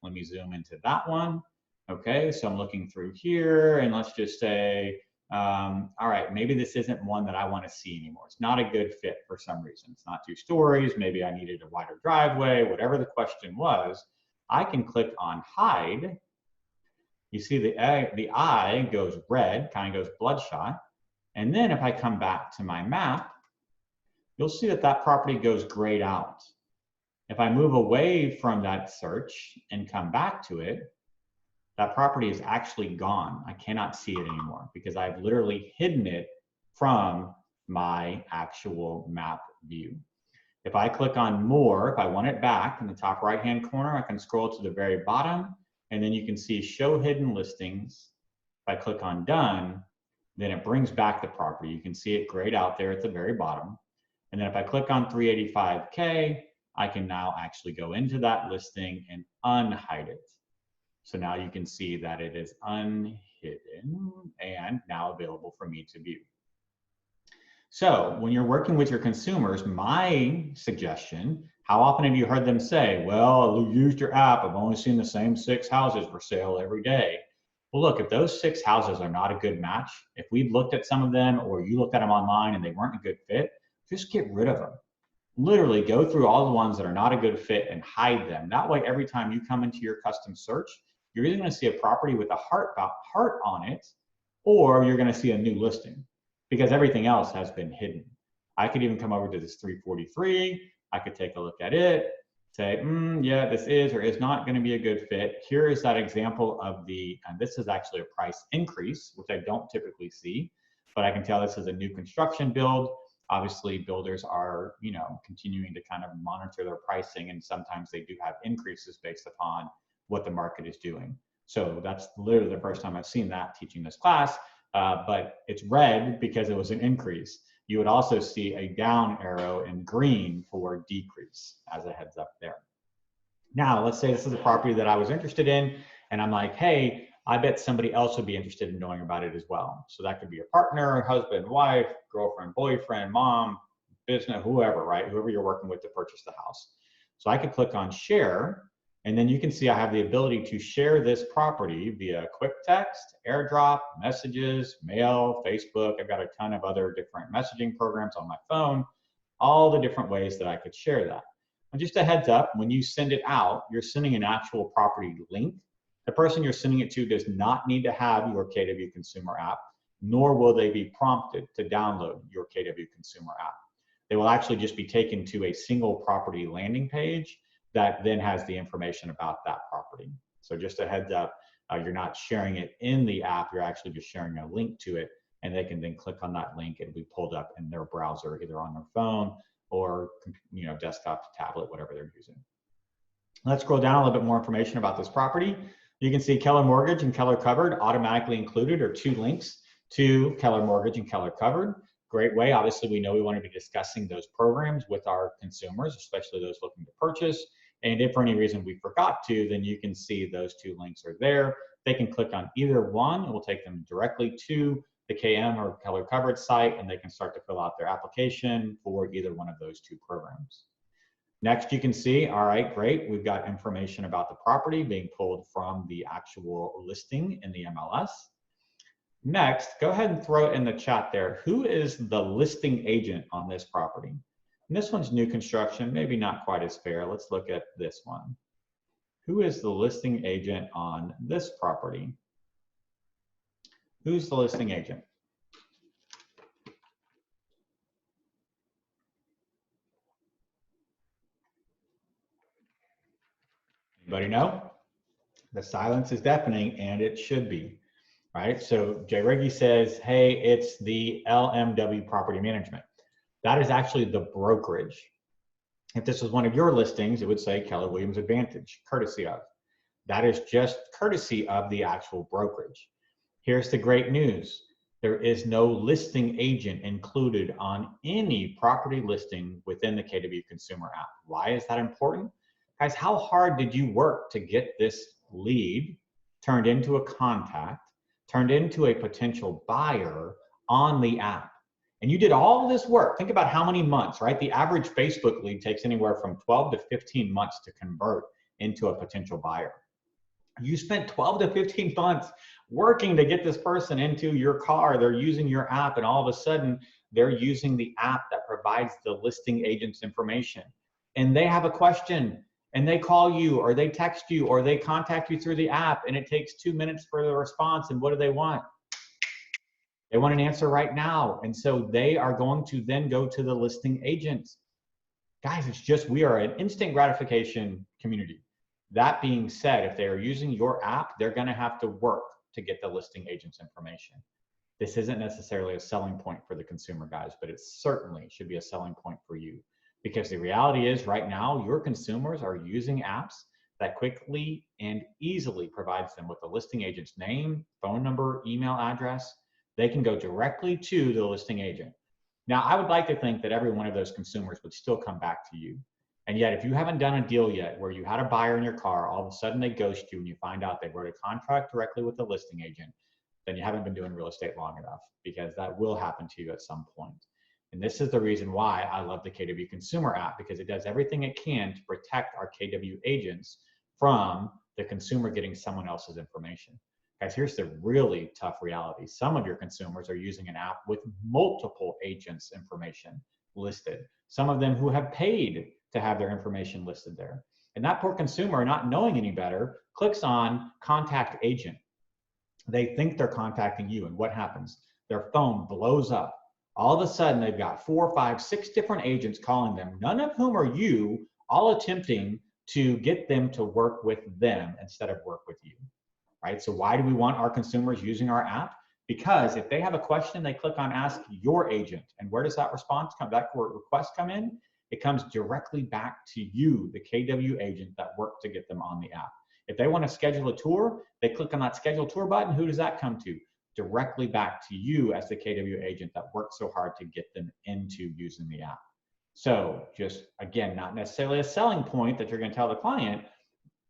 Let me zoom into that one. Okay, so I'm looking through here, and let's just say, all right, maybe this isn't one that I want to see anymore. It's not a good fit for some reason. It's not 2 stories. Maybe I needed a wider driveway, whatever the question was. I can click on hide. You see the eye goes red, kind of goes bloodshot. And then if I come back to my map, you'll see that that property goes grayed out. If I move away from that search and come back to it, that property is actually gone. I cannot see it anymore because I've literally hidden it from my actual map view. If I click on more, if I want it back in the top right-hand corner, I can scroll to the very bottom, and then you can see show hidden listings. If I click on done, then it brings back the property. You can see it grayed out there at the very bottom. And then if I click on 385K, I can now actually go into that listing and unhide it. So now you can see that it is unhidden and now available for me to view. So when you're working with your consumers, my suggestion, how often have you heard them say, well, I used your app, I've only seen the same 6 houses for sale every day. Well, look, if those 6 houses are not a good match, if we've looked at some of them or you looked at them online and they weren't a good fit, just get rid of them. Literally go through all the ones that are not a good fit and hide them. That way, every time you come into your custom search, you're either going to see a property with a heart on it, or you're going to see a new listing because everything else has been hidden. I could even come over to this 343. I could take a look at it, say, yeah, this is or is not going to be a good fit. Here is that example of and this is actually a price increase, which I don't typically see, but I can tell this is a new construction build. Obviously, builders are, continuing to kind of monitor their pricing, and sometimes they do have increases based upon what the market is doing. So that's literally the first time I've seen that teaching this class, but it's red because it was an increase. You would also see a down arrow in green for decrease as a heads up there. Now, let's say this is a property that I was interested in, and I'm like, hey, I bet somebody else would be interested in knowing about it as well. So that could be a partner, husband, wife, girlfriend, boyfriend, mom, business, whoever, right? Whoever you're working with to purchase the house. So I could click on share, and then you can see I have the ability to share this property via quick text, airdrop, messages, mail, Facebook. I've got a ton of other different messaging programs on my phone, all the different ways that I could share that. And just a heads up, when you send it out, you're sending an actual property link. The person you're sending it to does not need to have your KW Consumer app, nor will they be prompted to download your KW Consumer app. They will actually just be taken to a single property landing page that then has the information about that property. So just a heads up, you're not sharing it in the app, you're actually just sharing a link to it, and they can then click on that link and be pulled up in their browser, either on their phone or desktop, tablet, whatever they're using. Let's scroll down a little bit more information about this property. You can see Keller Mortgage and Keller Covered automatically included, or 2 links to Keller Mortgage and Keller Covered. Great way. Obviously, we know we want to be discussing those programs with our consumers, especially those looking to purchase. And if for any reason we forgot to, then you can see those 2 links are there. They can click on either one. It will take them directly to the KM or Keller Covered site, and they can start to fill out their application for either one of those 2 programs. Next, you can see, all right, great. We've got information about the property being pulled from the actual listing in the MLS. Next, go ahead and throw it in the chat there. Who is the listing agent on this property? And this one's new construction, maybe not quite as fair. Let's look at this one. Who is the listing agent on this property? Who's the listing agent? Anybody know? The silence is deafening, and it should be, right? So Jay Reggie says, hey, it's the LMW Property Management. That is actually the brokerage. If this was one of your listings, it would say Keller Williams Advantage, courtesy of. That is just courtesy of the actual brokerage. Here's the great news. There is no listing agent included on any property listing within the KW Consumer app. Why is that important? Guys, how hard did you work to get this lead turned into a contact, turned into a potential buyer on the app? and you did all this work. Think about how many months, right? The average Facebook lead takes anywhere from 12 to 15 months to convert into a potential buyer. You spent 12 to 15 months working to get this person into your car. They're using your app, and all of a sudden they're using the app that provides the listing agent's information. And they have a question, and they call you, or they text you, or they contact you through the app, and it takes 2 minutes for the response. And what do they want? They want an answer right now. And so they are going to then go to the listing agent. Guys, it's just, we are an instant gratification community. That being said, if they are using your app, they're going to have to work to get the listing agent's information. This isn't necessarily a selling point for the consumer, guys, but it certainly should be a selling point for you. Because the reality is right now, your consumers are using apps that quickly and easily provides them with the listing agent's name, phone number, email address. They can go directly to the listing agent. Now, I would like to think that every one of those consumers would still come back to you. And yet, if you haven't done a deal yet where you had a buyer in your car, all of a sudden they ghost you and you find out they wrote a contract directly with the listing agent, then you haven't been doing real estate long enough, because that will happen to you at some point. And this is the reason why I love the KW Consumer app, because it does everything it can to protect our KW agents from the consumer getting someone else's information. Guys, here's the really tough reality. Some of your consumers are using an app with multiple agents' information listed. Some of them who have paid to have their information listed there. And that poor consumer, not knowing any better, clicks on contact agent. They think they're contacting you, and what happens? Their phone blows up. All of a sudden, they've got 4, 5, 6 different agents calling them, none of whom are you, all attempting to get them to work with them instead of work with you. Right? So why do we want our consumers using our app? Because if they have a question, they click on Ask Your Agent. And where does that response come, that request come in? It comes directly back to you, the KW agent that worked to get them on the app. If they want to schedule a tour, they click on that Schedule Tour button. Who does that come to? Directly back to you as the KW agent that worked so hard to get them into using the app. So just, again, not necessarily a selling point that you're going to tell the client.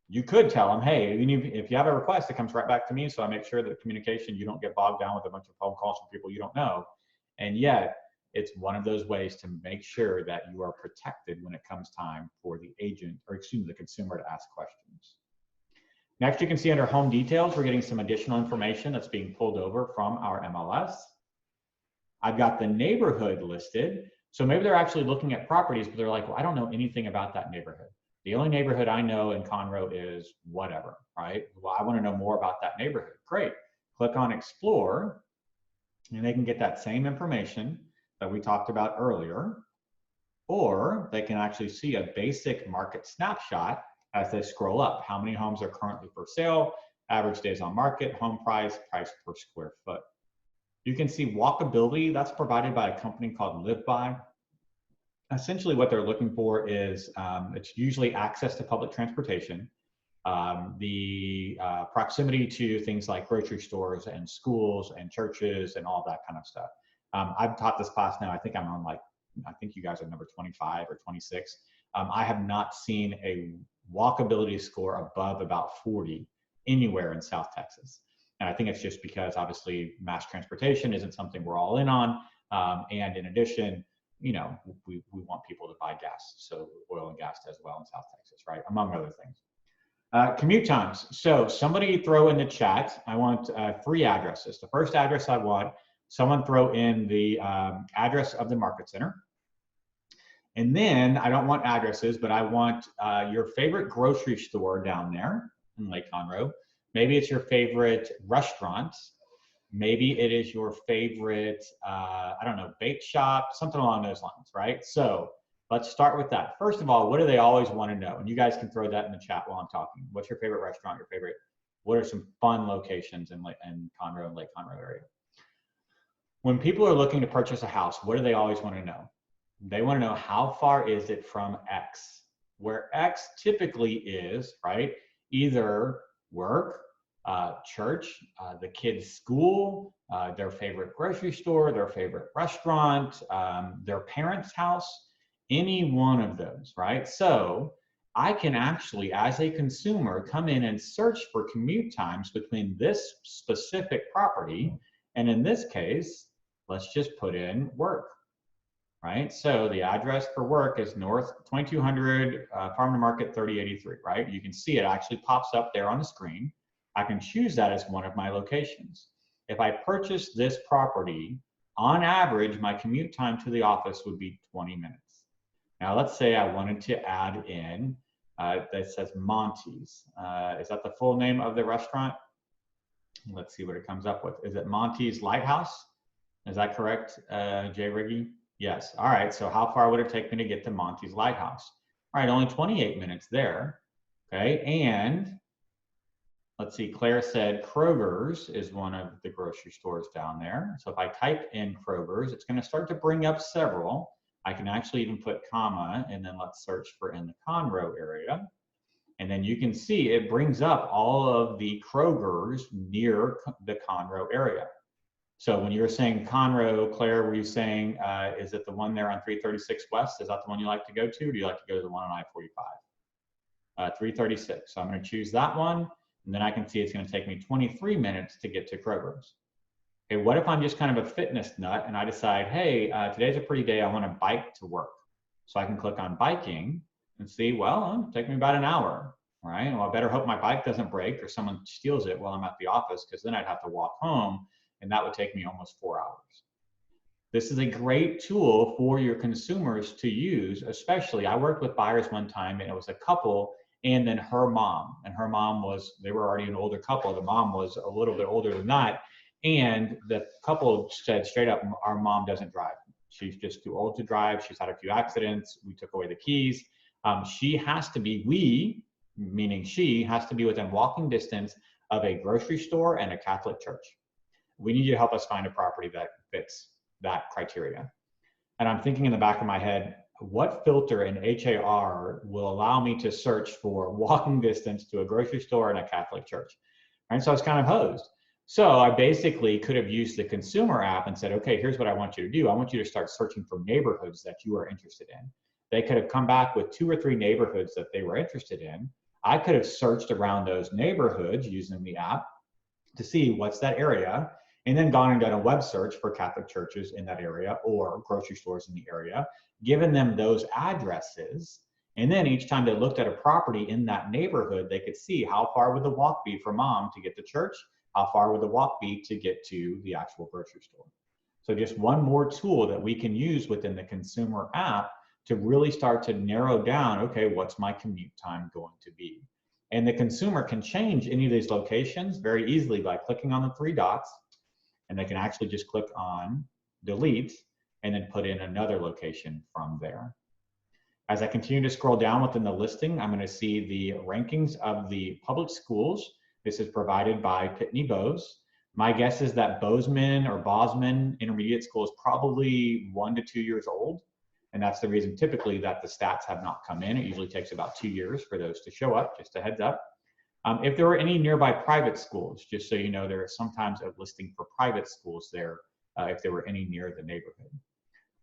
You could tell them, hey, if you have a request, it comes right back to me, so I make sure that communication, you don't get bogged down with a bunch of phone calls from people you don't know. And yet, it's one of those ways to make sure that you are protected when it comes time for the agent, or excuse me, the consumer to ask questions. Next, you can see under Home Details, we're getting some additional information that's being pulled over from our MLS. I've got the neighborhood listed. So maybe they're actually looking at properties, but they're like, well, I don't know anything about that neighborhood. The only neighborhood I know in Conroe is whatever, right? Well, I want to know more about that neighborhood. Great. Click on Explore, and they can get that same information that we talked about earlier, or they can actually see a basic market snapshot as they scroll up. How many homes are currently for sale, average days on market, home price, price per square foot. You can see walkability. That's provided by a company called LiveBy. Essentially what they're looking for is, it's usually access to public transportation, the proximity to things like grocery stores and schools and churches and all that kind of stuff. I've taught this class now. I think I'm on I think you guys are number 25 or 26. I have not seen a walkability score above about 40 anywhere in South Texas. And I think it's just because obviously mass transportation isn't something we're all in on. And in addition, you know, we want people to buy gas, so oil and gas as well in South Texas, right? Among other things. Commute times. So somebody throw in the chat, I want 3 addresses. The first address I want, someone throw in the address of the market center. And then I don't want addresses, but I want your favorite grocery store down there in Lake Conroe. Maybe it's your favorite restaurant. Maybe it is your favorite, I don't know, bake shop, something along those lines, right? So let's start with that. First of all, what do they always want to know? And you guys can throw that in the chat while I'm talking. What's your favorite restaurant, your favorite, what are some fun locations in Conroe and Lake Conroe area? When people are looking to purchase a house, what do they always want to know? They want to know how far is it from X, where X typically is, right? Either work, church, the kids' school, their favorite grocery store, their favorite restaurant, their parents' house, any one of those, right? So I can actually, as a consumer, come in and search for commute times between this specific property. And in this case, let's just put in work, right? So the address for work is North 2200 Farm to Market 3083, right? You can see it actually pops up there on the screen. I can choose that as one of my locations. If I purchase this property, on average, my commute time to the office would be 20 minutes. Now, let's say I wanted to add in, that says Monty's. Is that the full name of the restaurant? Let's see what it comes up with. Is it Monty's Lighthouse? Is that correct, Jay Riggy? Yes. All right. So how far would it take me to get to Monty's Lighthouse? All right, only 28 minutes there. Okay. And let's see, Claire said Kroger's is one of the grocery stores down there. So if I type in Kroger's, it's going to start to bring up several. I can actually even put comma, and then let's search for in the Conroe area. And then you can see it brings up all of the Kroger's near the Conroe area. So when you were saying Conroe, Claire, were you saying, is it the one there on 336 West? Is that the one you like to go to? Or do you like to go to the one on I-45? 336. So I'm going to choose that one. And then I can see it's going to take me 23 minutes to get to Kroger's. Okay, what if I'm just kind of a fitness nut and I decide, hey, today's a pretty day, I want to bike to work. So I can click on biking and see, well, it'll take me about an hour, right? Well, I better hope my bike doesn't break or someone steals it while I'm at the office, because then I'd have to walk home, and that would take me almost 4 hours. This is a great tool for your consumers to use, especially, I worked with buyers one time, and it was a couple, and then her mom. And her mom was, they were already an older couple. The mom was a little bit older than that. And the couple said straight up, our mom doesn't drive. She's just too old to drive. She's had a few accidents. We took away the keys. She has to be, meaning she has to be within walking distance of a grocery store and a Catholic church. We need you to help us find a property that fits that criteria. And I'm thinking in the back of my head, what filter in HAR will allow me to search for walking distance to a grocery store and a Catholic church? And so I was kind of hosed. So I basically could have used the consumer app and said, okay, here's what I want you to do. I want you to start searching for neighborhoods that you are interested in. They could have come back with 2 or 3 neighborhoods that they were interested in. I could have searched around those neighborhoods using the app to see what's that area, and then gone and done a web search for Catholic churches in that area or grocery stores in the area, given them those addresses. And then each time they looked at a property in that neighborhood, they could see how far would the walk be for mom to get to church, how far would the walk be to get to the actual grocery store. So just one more tool that we can use within the consumer app to really start to narrow down, okay, what's my commute time going to be? And the consumer can change any of these locations very easily by clicking on the 3 dots, and they can actually just click on delete and then put in another location from there. As I continue to scroll down within the listing, I'm going to see the rankings of the public schools. This is provided by Pitney Bowes. My guess is that Bozeman or Bosman Intermediate School is probably 1 to 2 years old. And that's the reason typically that the stats have not come in. It usually takes about 2 years for those to show up, just a heads up. If there were any nearby private schools, just so you know, there is sometimes a listing for private schools there, if there were any near the neighborhood.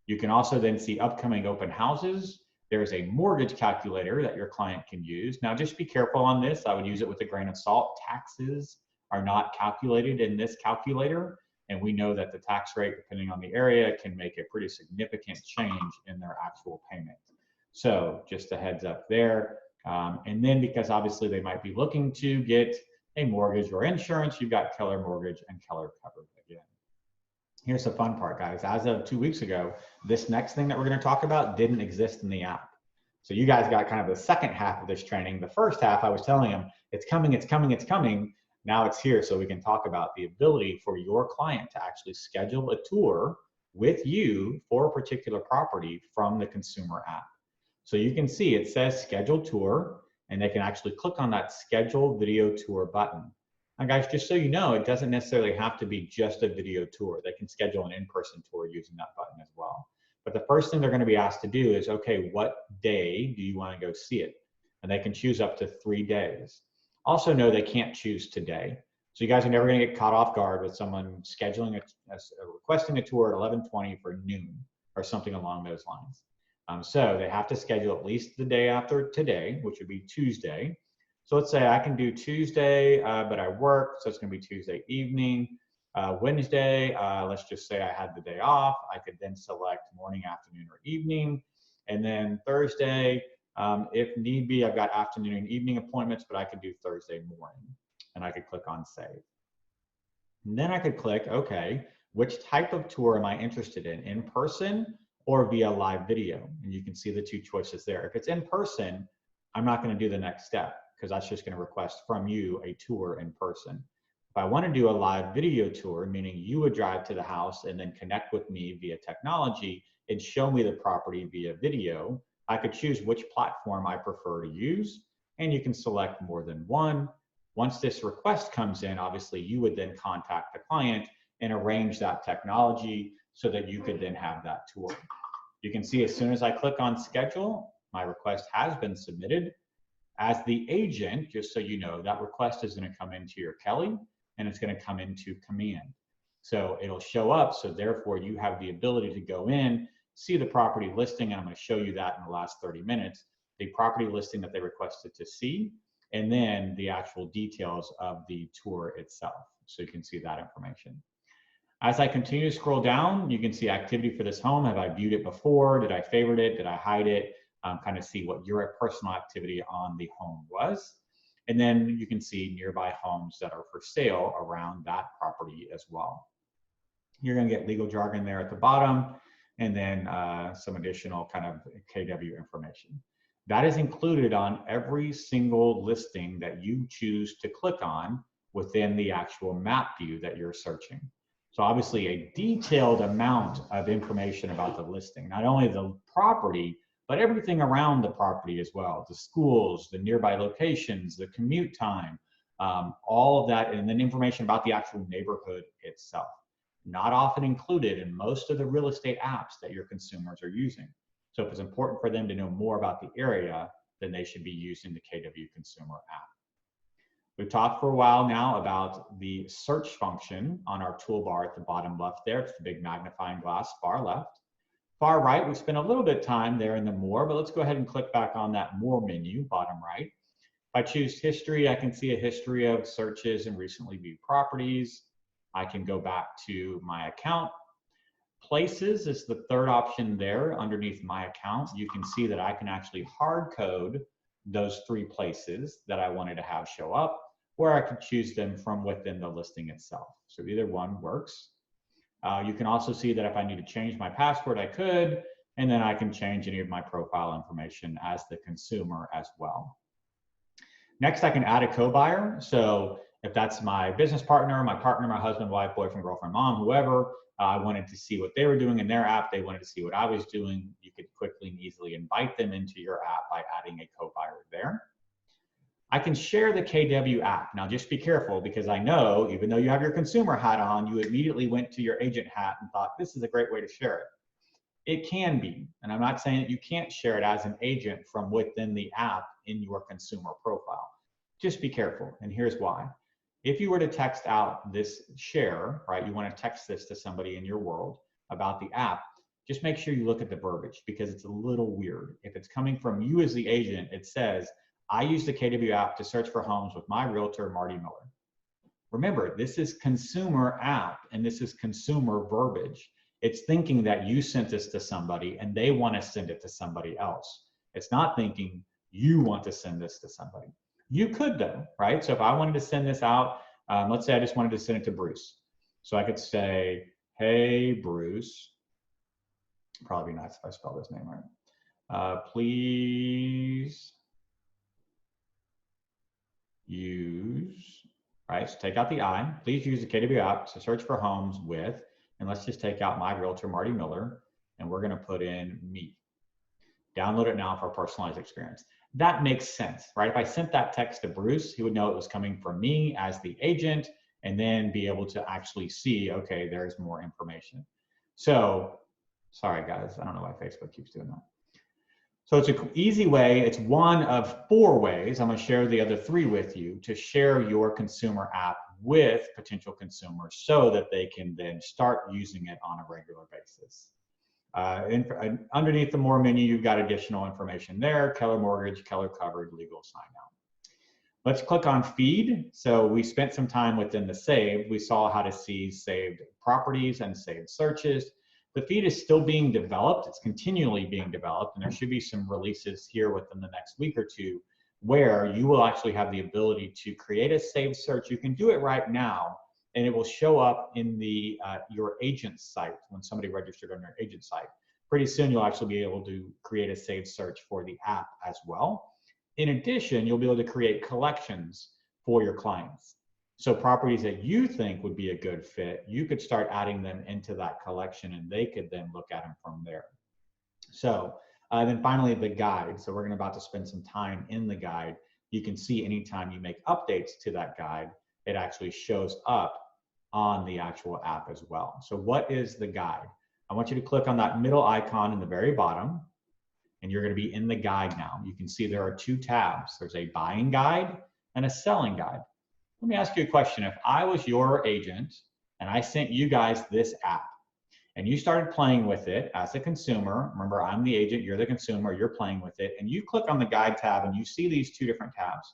You can also then see upcoming open houses. There's a mortgage calculator that your client can use. Now, just be careful on this. I would use it with a grain of salt. Taxes are not calculated in this calculator. And we know that the tax rate, depending on the area, can make a pretty significant change in their actual payment. So just a heads up there. And then because obviously they might be looking to get a mortgage or insurance, you've got Keller Mortgage and Keller Covered again. Here's the fun part, guys. As of 2 weeks ago, this next thing that we're going to talk about didn't exist in the app. So you guys got kind of the second half of this training. The first half, I was telling them, it's coming, it's coming, it's coming. Now it's here, so we can talk about the ability for your client to actually schedule a tour with you for a particular property from the consumer app. So you can see it says schedule tour, and they can actually click on that schedule video tour button. Now guys, just so you know, it doesn't necessarily have to be just a video tour. They can schedule an in-person tour using that button as well. But the first thing they're going to be asked to do is, okay, what day do you want to go see it? And they can choose up to 3 days. Also know they can't choose today. So you guys are never going to get caught off guard with someone scheduling requesting a tour at 11:20 for noon or something along those lines. So they have to schedule at least the day after today, which would be Tuesday. So let's say I can do Tuesday, but I work, so it's going to be Tuesday evening. Wednesday, let's just say I had the day off. I could then select morning, afternoon, or evening. And then Thursday, if need be, I've got afternoon and evening appointments, but I could do Thursday morning. And I could click on save. And then I could click, okay, which type of tour am I interested in person or via live video? And you can see the two choices there. If it's in person, I'm not going to do the next step because that's just going to request from you a tour in person. If I want to do a live video tour, meaning you would drive to the house and then connect with me via technology and show me the property via video, I could choose which platform I prefer to use, and you can select more than one. Once this request comes in, obviously you would then contact the client and arrange that technology so that you could then have that tour. You can see as soon as I click on schedule, my request has been submitted. As the agent, just so you know, that request is going to come into your Kelly and it's going to come into command. So it'll show up, so therefore you have the ability to go in, see the property listing, and I'm going to show you that in the last 30 minutes, the property listing that they requested to see, and then the actual details of the tour itself. So you can see that information. As I continue to scroll down, you can see activity for this home. Have I viewed it before? Did I favorite it? Did I hide it? Kind of see what your personal activity on the home was. And then you can see nearby homes that are for sale around that property as well. You're going to get legal jargon there at the bottom, and then some additional kind of KW information. That is included on every single listing that you choose to click on within the actual map view that you're searching. So obviously a detailed amount of information about the listing, not only the property, but everything around the property as well. The schools, the nearby locations, the commute time, all of that, and then information about the actual neighborhood itself. Not often included in most of the real estate apps that your consumers are using. So if it's important for them to know more about the area, then they should be using the KW Consumer app. We've talked for a while now about the search function on our toolbar at the bottom left there. It's the big magnifying glass far left. Far right, we spent a little bit of time there in the more, but let's go ahead and click back on that more menu, bottom right. If I choose history, I can see a history of searches and recently viewed properties. I can go back to my account. Places is the third option there underneath my account. You can see that I can actually hard code those 3 places that I wanted to have show up, or I could choose them from within the listing itself. So either one works. You can also see that if I need to change my password, I could, and then I can change any of my profile information as the consumer as well. Next, I can add a co-buyer. So if that's my business partner, my husband, wife, boyfriend, girlfriend, mom, whoever, I wanted to see what they were doing in their app, they wanted to see what I was doing, you could quickly and easily invite them into your app by adding a co-buyer there. I can share the KW app. Now just be careful, because I know, even though you have your consumer hat on, you immediately went to your agent hat and thought, this is a great way to share it. It can be, and I'm not saying that you can't share it as an agent from within the app in your consumer profile. Just be careful, and here's why. If you were to text out this share, right, you want to text this to somebody in your world about the app, just make sure you look at the verbiage, because it's a little weird. If it's coming from you as the agent, it says, I use the KW app to search for homes with my realtor, Marty Miller. Remember, this is consumer app, and this is consumer verbiage. It's thinking that you sent this to somebody and they want to send it to somebody else. It's not thinking you want to send this to somebody. You could though, right? So if I wanted to send this out, let's say I just wanted to send it to Bruce. So I could say, hey, Bruce, probably be nice if I spell this name right. Please use, right? So take out the I. Please use the KW app to search for homes with, and let's just take out my realtor, Marty Miller, and we're going to put in me. Download it now for a personalized experience. That makes sense, right? If I sent that text to Bruce, he would know it was coming from me as the agent, and then be able to actually see, okay, there's more information. So, sorry guys, I don't know why Facebook keeps doing that. So it's an easy way, it's one of 4 ways, I'm gonna share the other 3 with you, to share your consumer app with potential consumers so that they can then start using it on a regular basis. Underneath the more menu, you've got additional information there: Keller Mortgage, Keller Covered, legal sign out. Let's click on feed. So we spent some time within the save. We saw how to see saved properties and saved searches. The feed is still being developed. It's continually being developed, and there should be some releases here within the next week or two where you will actually have the ability to create a saved search. You can do it right now, and it will show up in the your agent site when somebody registered on your agent site. Pretty soon, you'll actually be able to create a saved search for the app as well. In addition, you'll be able to create collections for your clients. So properties that you think would be a good fit, you could start adding them into that collection, and they could then look at them from there. So then finally, the guide. So we're about to spend some time in the guide. You can see anytime you make updates to that guide, it actually shows up on the actual app as well. So what is the guide? I want you to click on that middle icon in the very bottom, and you're going to be in the guide now. You can see there are two tabs. There's a buying guide and a selling guide. Let me ask you a question. If I was your agent and I sent you guys this app and you started playing with it as a consumer, remember I'm the agent, you're the consumer, you're playing with it, and you click on the guide tab and you see these two different tabs,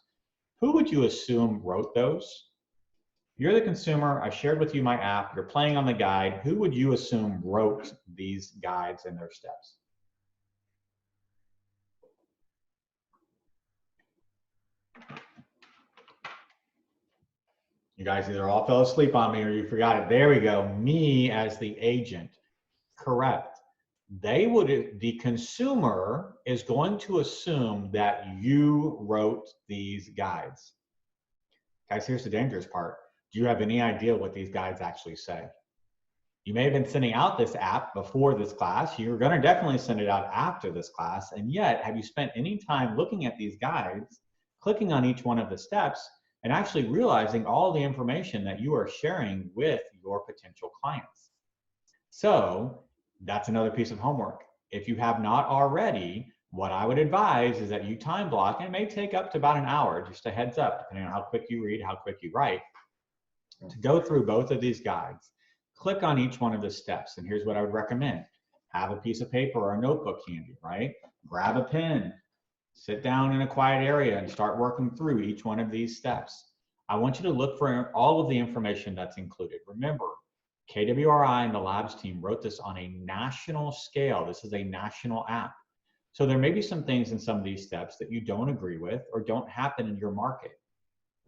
who would you assume wrote those? You're the consumer, I shared with you my app, you're playing on the guide, who would you assume wrote these guides and their steps? You guys either all fell asleep on me or you forgot it. There we go. Me as the agent. Correct. The consumer is going to assume that you wrote these guides. Guys, here's the dangerous part. Do you have any idea what these guides actually say? You may have been sending out this app before this class. You're going to definitely send it out after this class. And yet, have you spent any time looking at these guides, clicking on each one of the steps, and actually realizing all the information that you are sharing with your potential clients? So that's another piece of homework. If you have not already, what I would advise is that you time block, and it may take up to about an hour, just a heads up, depending on how quick you read, how quick you write, to go through both of these guides. Click on each one of the steps, and here's what I would recommend. Have a piece of paper or a notebook handy, right? Grab a pen, sit down in a quiet area and start working through each one of these steps. I want you to look for all of the information that's included. Remember, KWRI and the labs team wrote this on a national scale. This is a national app. So there may be some things in some of these steps that you don't agree with or don't happen in your market.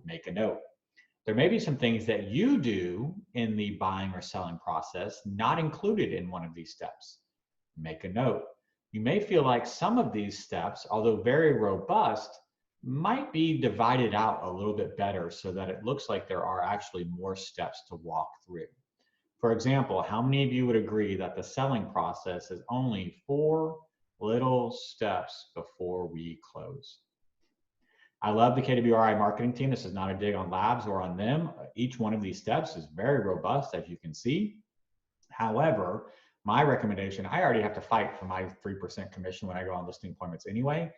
Make a note. There may be some things that you do in the buying or selling process not included in one of these steps. Make a note. You may feel like some of these steps, although very robust, might be divided out a little bit better so that it looks like there are actually more steps to walk through. For example, how many of you would agree that the selling process is only 4 little steps before we close? I love the KWRI marketing team. This is not a dig on labs or on them. Each one of these steps is very robust, as you can see. However, my recommendation, I already have to fight for my 3% commission when I go on listing appointments anyway.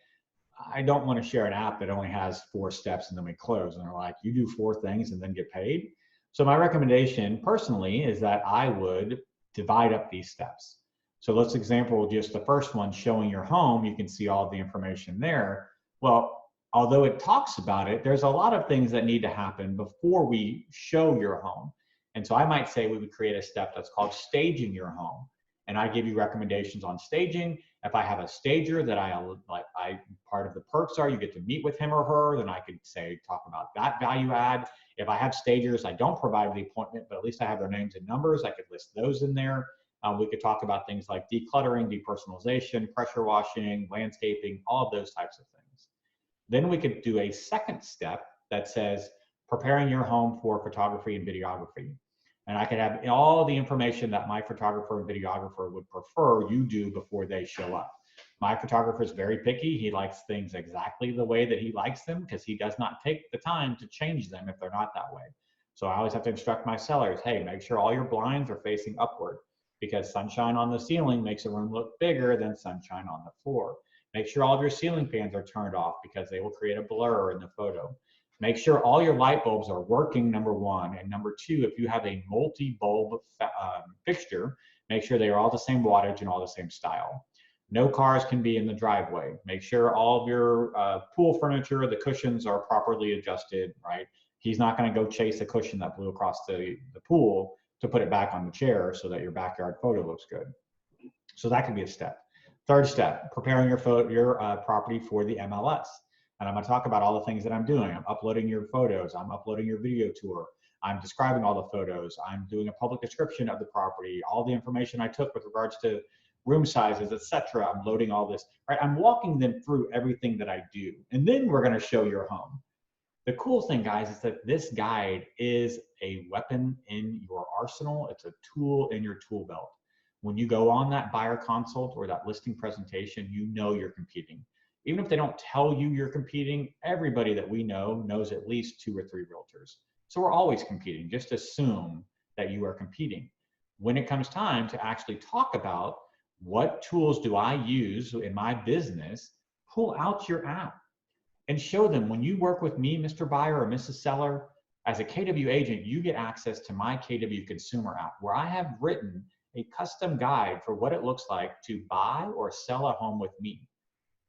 I don't want to share an app that only has 4 steps and then we close. And they're like, you do 4 things and then get paid. So my recommendation personally is that I would divide up these steps. So let's example just the first one, showing your home. You can see all the information there. Well, although it talks about it, there's a lot of things that need to happen before we show your home. And so I might say we would create a step that's called staging your home. And I give you recommendations on staging. If I have a stager that part of the perks are you get to meet with him or her, then I could say, talk about that value add. If I have stagers, I don't provide the appointment, but at least I have their names and numbers. I could list those in there. We could talk about things like decluttering, depersonalization, pressure washing, landscaping, all of those types of things. Then we could do a second step that says preparing your home for photography and videography. And I could have all the information that my photographer and videographer would prefer you do before they show up. My photographer is very picky. He likes things exactly the way that he likes them because he does not take the time to change them if they're not that way. So I always have to instruct my sellers, hey, make sure all your blinds are facing upward because sunshine on the ceiling makes a room look bigger than sunshine on the floor. Make sure all of your ceiling fans are turned off because they will create a blur in the photo. Make sure all your light bulbs are working, number 1. And number 2, if you have a multi-bulb fixture, make sure they are all the same wattage and all the same style. No cars can be in the driveway. Make sure all of your pool furniture, the cushions are properly adjusted, right? He's not going to go chase a cushion that blew across the pool to put it back on the chair so that your backyard photo looks good. So that could be a step. Third step, preparing your property for the MLS. And I'm going to talk about all the things that I'm doing. I'm uploading your photos. I'm uploading your video tour. I'm describing all the photos. I'm doing a public description of the property, all the information I took with regards to room sizes, etc. I'm loading all this, right? I'm walking them through everything that I do. And then we're going to show your home. The cool thing, guys, is that this guide is a weapon in your arsenal. It's a tool in your tool belt. When you go on that buyer consult or that listing presentation, you know you're competing. Even if they don't tell you you're competing, everybody that we know knows at least 2 or 3 realtors. So we're always competing. Just assume that you are competing. When it comes time to actually talk about what tools do I use in my business, pull out your app and show them, when you work with me, Mr. Buyer or Mrs. Seller, as a KW agent, you get access to my KW consumer app, where I have written a custom guide for what it looks like to buy or sell a home with me.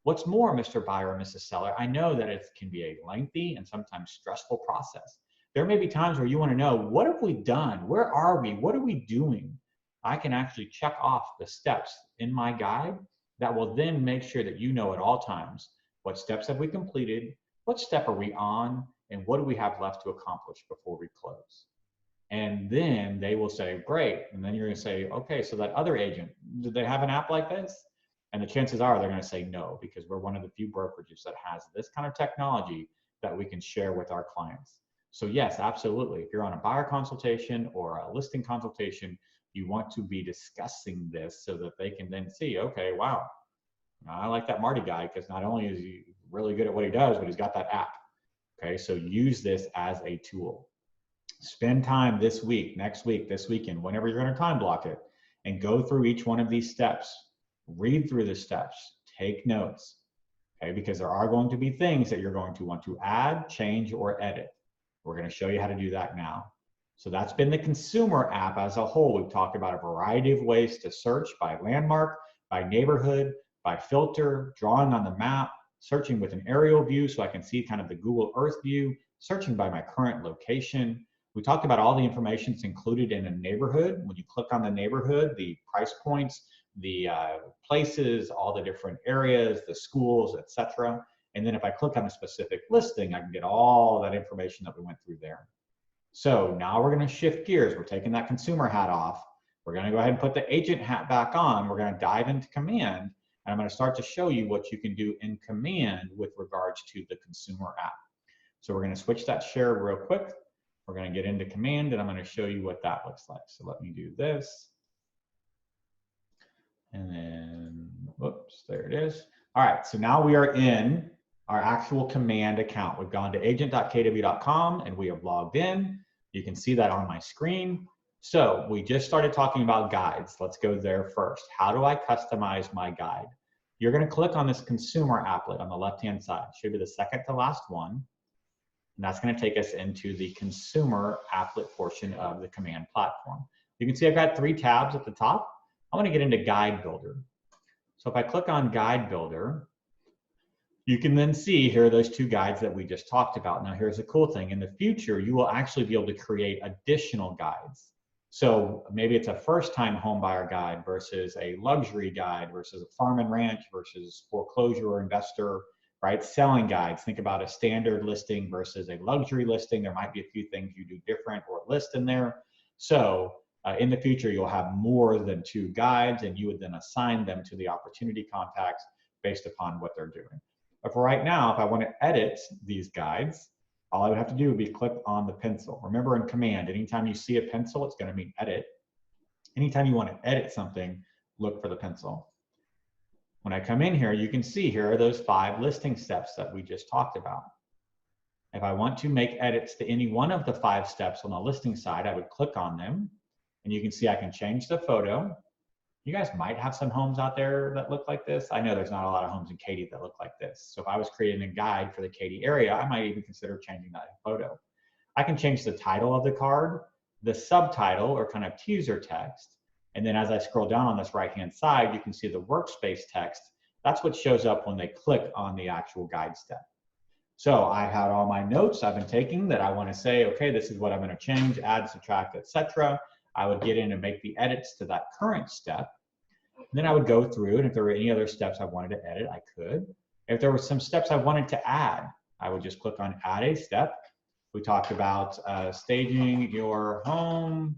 What's more, Mr. Buyer or Mrs. Seller, I know that it can be a lengthy and sometimes stressful process. There may be times where you want to know, what have we done? Where are we? What are we doing? I can actually check off the steps in my guide that will then make sure that you know at all times, what steps have we completed? What step are we on? And what do we have left to accomplish before we close? And then they will say, great. And then you're going to say, okay, so that other agent, do they have an app like this? And the chances are they're going to say no, because we're one of the few brokerages that has this kind of technology that we can share with our clients. So yes, absolutely. If you're on a buyer consultation or a listing consultation, you want to be discussing this so that they can then see, okay, wow, I like that Marty guy, because not only is he really good at what he does, but he's got that app. Okay, so use this as a tool. Spend time this week, next week, this weekend, whenever you're going to time block it, and go through each one of these steps. Read through the steps, take notes, okay, because there are going to be things that you're going to want to add, change, or edit. We're going to show you how to do that now. So that's been the consumer app as a whole. We've talked about a variety of ways to search by landmark, by neighborhood, by filter, drawing on the map, searching with an aerial view so I can see kind of the Google Earth view, searching by my current location. We talked about all the information that's included in a neighborhood. When you click on the neighborhood, the price points, the places, all the different areas, the schools, etc. And then if I click on a specific listing, I can get all that information that we went through there. So now we're going to shift gears. We're taking that consumer hat off. We're going to go ahead and put the agent hat back on. We're going to dive into Command, and I'm going to start to show you what you can do in Command with regards to the consumer app. So we're going to switch that share real quick. We're going to get into Command, and I'm going to show you what that looks like. So let me do this. And then, whoops, there it is. All right, so now we are in our actual Command account. We've gone to agent.kw.com and we have logged in. You can see that on my screen. So we just started talking about guides. Let's go there first. How do I customize my guide? You're going to click on this consumer applet on the left-hand side. Should be the second to last one. And that's going to take us into the consumer applet portion of the Command platform. You can see I've got 3 tabs at the top. I want to get into Guide Builder. So if I click on Guide Builder, you can then see here are those 2 guides that we just talked about. Now here's the cool thing. In the future, you will actually be able to create additional guides. So maybe it's a first-time home buyer guide versus a luxury guide versus a farm and ranch versus foreclosure or investor, right? Selling guides. Think about a standard listing versus a luxury listing. There might be a few things you do different or list in there. So in the future, you'll have more than 2 guides, and you would then assign them to the opportunity contacts based upon what they're doing. But for right now, if I want to edit these guides, all I would have to do would be click on the pencil. Remember, in Command, anytime you see a pencil, it's going to mean edit. Anytime you want to edit something, look for the pencil. When I come in here, you can see here are those 5 listing steps that we just talked about. If I want to make edits to any one of the 5 steps on the listing side, I would click on them. And you can see I can change the photo. You guys might have some homes out there that look like this. I know there's not a lot of homes in Katy that look like this. So if I was creating a guide for the Katy area, I might even consider changing that photo. I can change the title of the card, the subtitle or kind of teaser text. And then as I scroll down on this right-hand side, you can see the workspace text. That's what shows up when they click on the actual guide step. So I had all my notes I've been taking that I want to say, okay, this is what I'm going to change, add, subtract, etc. I would get in and make the edits to that current step. And then I would go through, and if there were any other steps I wanted to edit, I could. If there were some steps I wanted to add, I would just click on Add a Step. We talked about staging your home.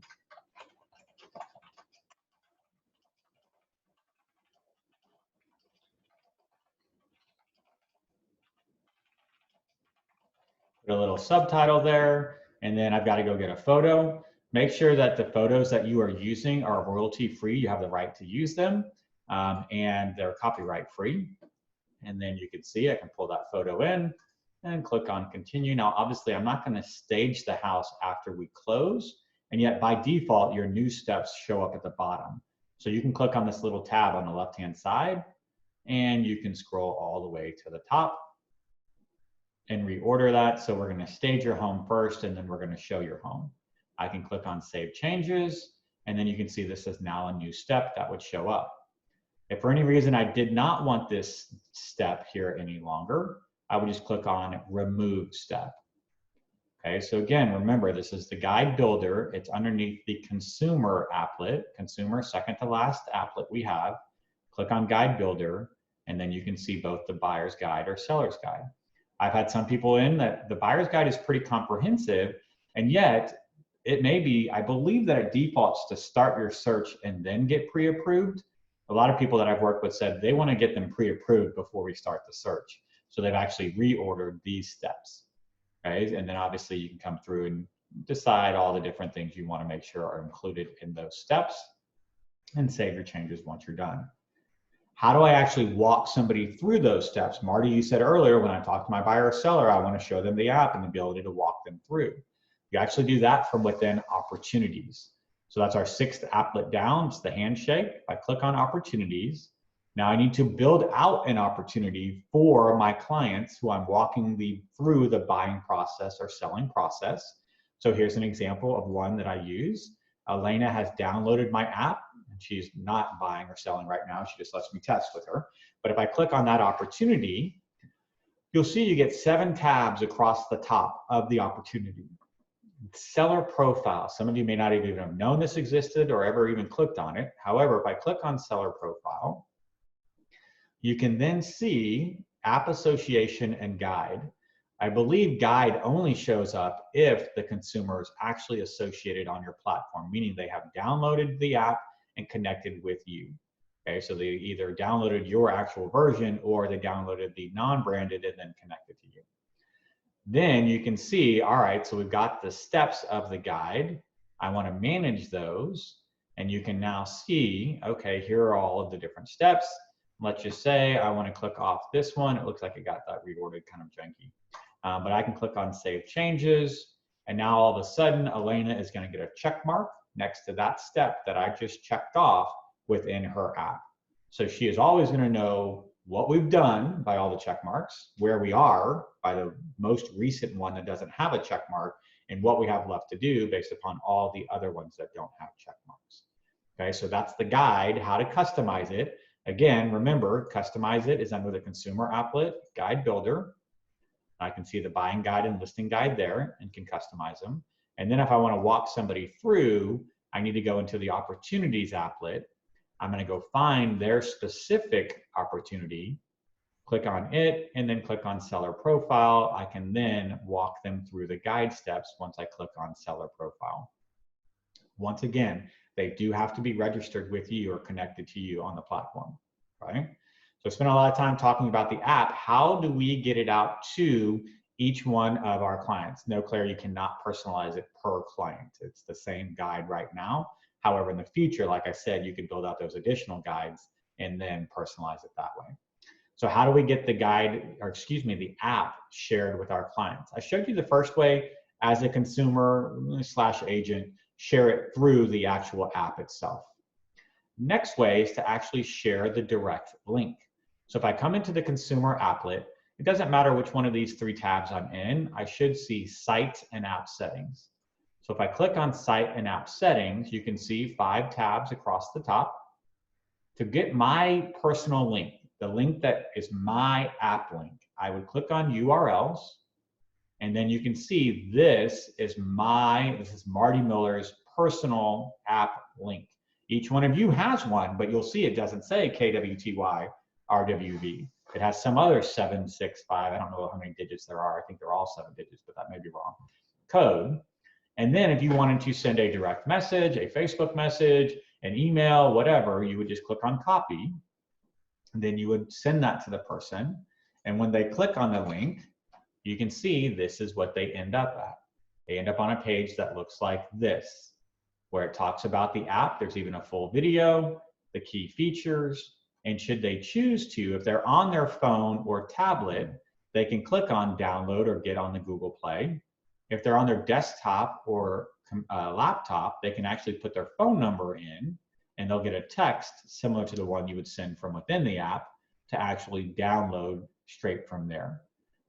Put a little subtitle there, and then I've got to go get a photo. Make sure that the photos that you are using are royalty free. You have the right to use them, and they're copyright free. And then you can see I can pull that photo in and click on continue. Now, obviously, I'm not going to stage the house after we close, and yet by default, your new steps show up at the bottom. So you can click on this little tab on the left-hand side, and you can scroll all the way to the top and reorder that. So we're going to stage your home first, and then we're going to show your home. I can click on Save Changes, and then you can see this is now a new step that would show up. If for any reason I did not want this step here any longer, I would just click on Remove Step. Okay, so again, remember, this is the guide builder. It's underneath the consumer applet, consumer second to last applet we have. Click on Guide Builder, and then you can see both the buyer's guide or seller's guide. I've had some people in that the buyer's guide is pretty comprehensive, and yet it may be, I believe that it defaults to start your search and then get pre-approved. A lot of people that I've worked with said they want to get them pre-approved before we start the search. So they've actually reordered these steps, right? And then obviously you can come through and decide all the different things you want to make sure are included in those steps and save your changes once you're done. How do I actually walk somebody through those steps? Marty, you said earlier, when I talk to my buyer or seller, I want to show them the app and the ability to walk them through. You actually do that from within Opportunities. So that's our 6th applet down. It's the handshake. If I click on Opportunities, now I need to build out an opportunity for my clients who I'm walking through the buying process or selling process. So here's an example of one that I use. Elena has downloaded my app, and she's not buying or selling right now. She just lets me test with her. But if I click on that opportunity, you'll see you get 7 tabs across the top of the opportunity. Seller profile. Some of you may not even have known this existed or ever even clicked on it. However, if I click on seller profile, you can then see app association and guide. I believe guide only shows up if the consumer is actually associated on your platform, meaning they have downloaded the app and connected with you. Okay, so they either downloaded your actual version or they downloaded the non-branded and then connected to you. Then you can see, all right, so we've got the steps of the guide. I want to manage those, and you can now see, okay, here are all of the different steps. Let's just say I want to click off this one. It looks like it got that reordered kind of janky. But I can click on Save Changes, and now all of a sudden, Elena is going to get a check mark next to that step that I just checked off within her app. So she is always going to know what we've done by all the check marks, where we are by the most recent one that doesn't have a check mark, and what we have left to do based upon all the other ones that don't have check marks. Okay, so that's the guide, how to customize it. Again, remember, customize it is under the consumer applet, guide builder. I can see the buying guide and listing guide there and can customize them. And then if I want to walk somebody through, I need to go into the opportunities applet. I'm going to go find their specific opportunity, click on it, and then click on seller profile. I can then walk them through the guide steps once I click on seller profile. Once again, they do have to be registered with you or connected to you on the platform, right? So I spent a lot of time talking about the app. How do we get it out to each one of our clients? No, Claire, you cannot personalize it per client. It's the same guide right now. However, in the future, like I said, you could build out those additional guides and then personalize it that way. So how do we get the guide, or excuse me, the app shared with our clients? I showed you the first way as a consumer / agent, share it through the actual app itself. Next way is to actually share the direct link. So if I come into the consumer applet, it doesn't matter which one of these 3 tabs I'm in, I should see site and app settings. So if I click on Site and App Settings, you can see 5 tabs across the top. To get my personal link, the link that is my app link, I would click on URLs, and then you can see this is Marty Miller's personal app link. Each one of you has one, but you'll see it doesn't say KWTY RWV. It has some other 765, I don't know how many digits there are. I think they're all 7 digits, but that may be wrong. Code. And then if you wanted to send a direct message, a Facebook message, an email, whatever, you would just click on copy. And then you would send that to the person. And when they click on the link, you can see this is what they end up at. They end up on a page that looks like this, where it talks about the app. There's even a full video, the key features, and should they choose to, if they're on their phone or tablet, they can click on download or get on the Google Play. If they're on their desktop or laptop, they can actually put their phone number in, and they'll get a text similar to the one you would send from within the app to actually download straight from there.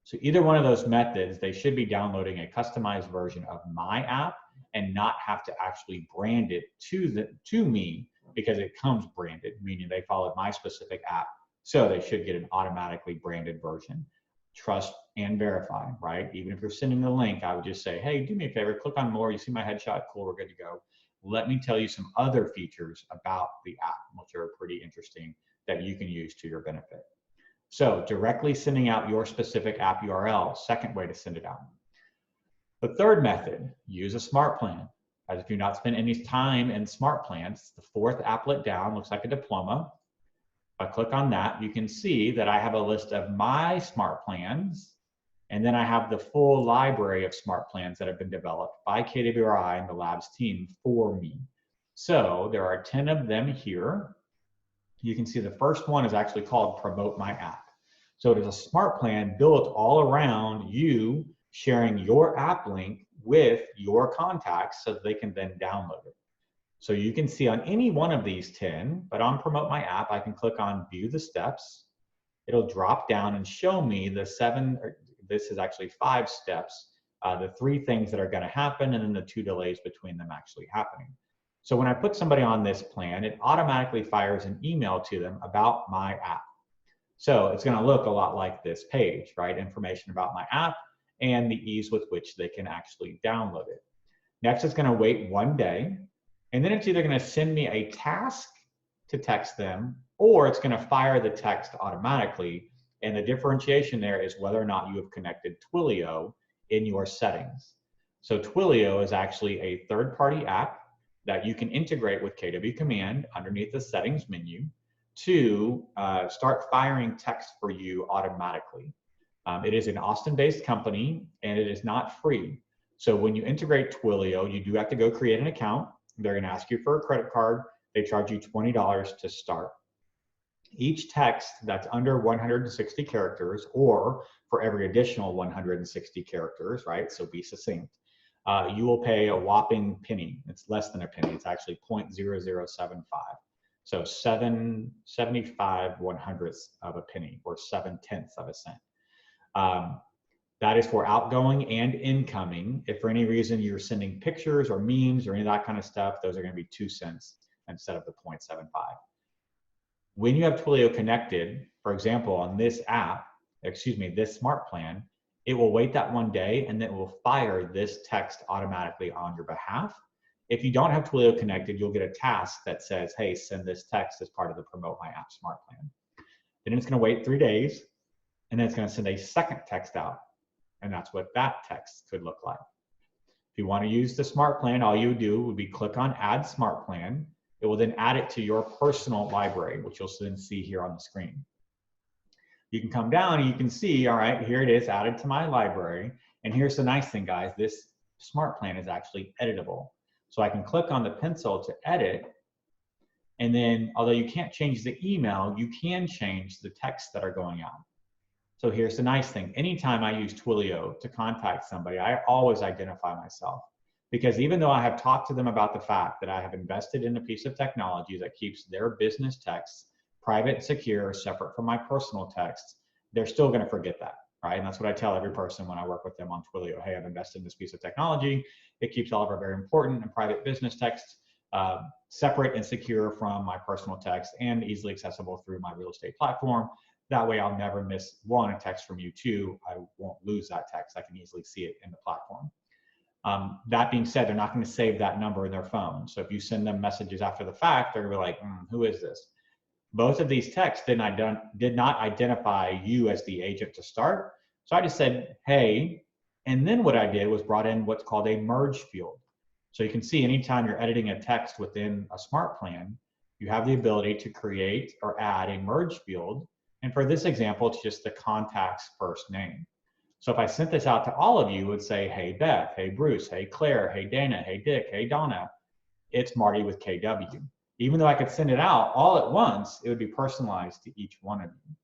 So either one of those methods, they should be downloading a customized version of my app and not have to actually brand it to me, because it comes branded, meaning they followed my specific app. So they should get an automatically branded version. Trust and verify, right? Even if you're sending the link, I would just say, hey, do me a favor, click on more. You see my headshot? Cool, we're good to go. Let me tell you some other features about the app, which are pretty interesting that you can use to your benefit. So directly sending out your specific app URL, second way to send it out. The third method, use a smart plan. As if you've not spent any time in smart plans, the 4th applet down looks like a diploma. If I click on that, you can see that I have a list of my smart plans, and then I have the full library of smart plans that have been developed by KWRI and the labs team for me. So there are 10 of them here. You can see the first one is actually called Promote My App. So it is a smart plan built all around you sharing your app link with your contacts so that they can then download it. So you can see on any one of these 10, but on Promote My App, I can click on View the Steps. It'll drop down and show me the 7, or this is actually 5 steps, the 3 things that are going to happen, and then the 2 delays between them actually happening. So when I put somebody on this plan, it automatically fires an email to them about my app. So it's going to look a lot like this page, right? Information about my app and the ease with which they can actually download it. Next, it's going to wait 1 day, and then it's either going to send me a task to text them, or it's going to fire the text automatically. And the differentiation there is whether or not you have connected Twilio in your settings. So Twilio is actually a third-party app that you can integrate with KW Command underneath the settings menu to start firing text for you automatically. It is an Austin-based company, and it is not free. So when you integrate Twilio, you do have to go create an account. They're going to ask you for a credit card. They charge you $20 to start. Each text that's under 160 characters, or for every additional 160 characters, right? So be succinct. You will pay a whopping penny. It's less than a penny. It's actually 0.0075. So 75/100ths of a penny, or 7/10 of a cent. That is for outgoing and incoming. If for any reason you're sending pictures or memes or any of that kind of stuff, those are going to be 2 cents instead of the 0.75. When you have Twilio connected, for example, on this app, this smart plan, it will wait that 1 day and then it will fire this text automatically on your behalf. If you don't have Twilio connected, you'll get a task that says, hey, send this text as part of the Promote My App smart plan. Then it's going to wait 3 days, and then it's going to send a second text out. And that's what that text could look like. If you want to use the smart plan, all you would do would be click on Add Smart Plan. It will then add it to your personal library, which you'll then see here on the screen. You can come down and you can see, all right, here it is added to my library. And here's the nice thing, guys. This smart plan is actually editable. So I can click on the pencil to edit. And then, although you can't change the email, you can change the texts that are going out. So here's the nice thing. Anytime I use Twilio to contact somebody, I always identify myself. Because even though I have talked to them about the fact that I have invested in a piece of technology that keeps their business texts private, secure, separate from my personal texts, they're still going to forget that. right? And that's what I tell every person when I work with them on Twilio. Hey, I've invested in this piece of technology. It keeps all of our very important and private business texts separate and secure from my personal text and easily accessible through my real estate platform. That way I'll never miss, one, a text from you, two, I won't lose that text. I can easily see it in the platform. That being said, they're not going to save that number in their phone. So if you send them messages after the fact, they're going to be like, who is this? Both of these texts did not identify you as the agent to start. So I just said, hey, and then what I did was brought in what's called a merge field. So you can see anytime you're editing a text within a smart plan, you have the ability to create or add a merge field. And for this example, it's just the contact's first name. So if I sent this out to all of you, it would say, hey, Beth, hey, Bruce, hey, Claire, hey, Dana, hey, Dick, hey, Donna. It's Marty with KW. Even though I could send it out all at once, it would be personalized to each one of you.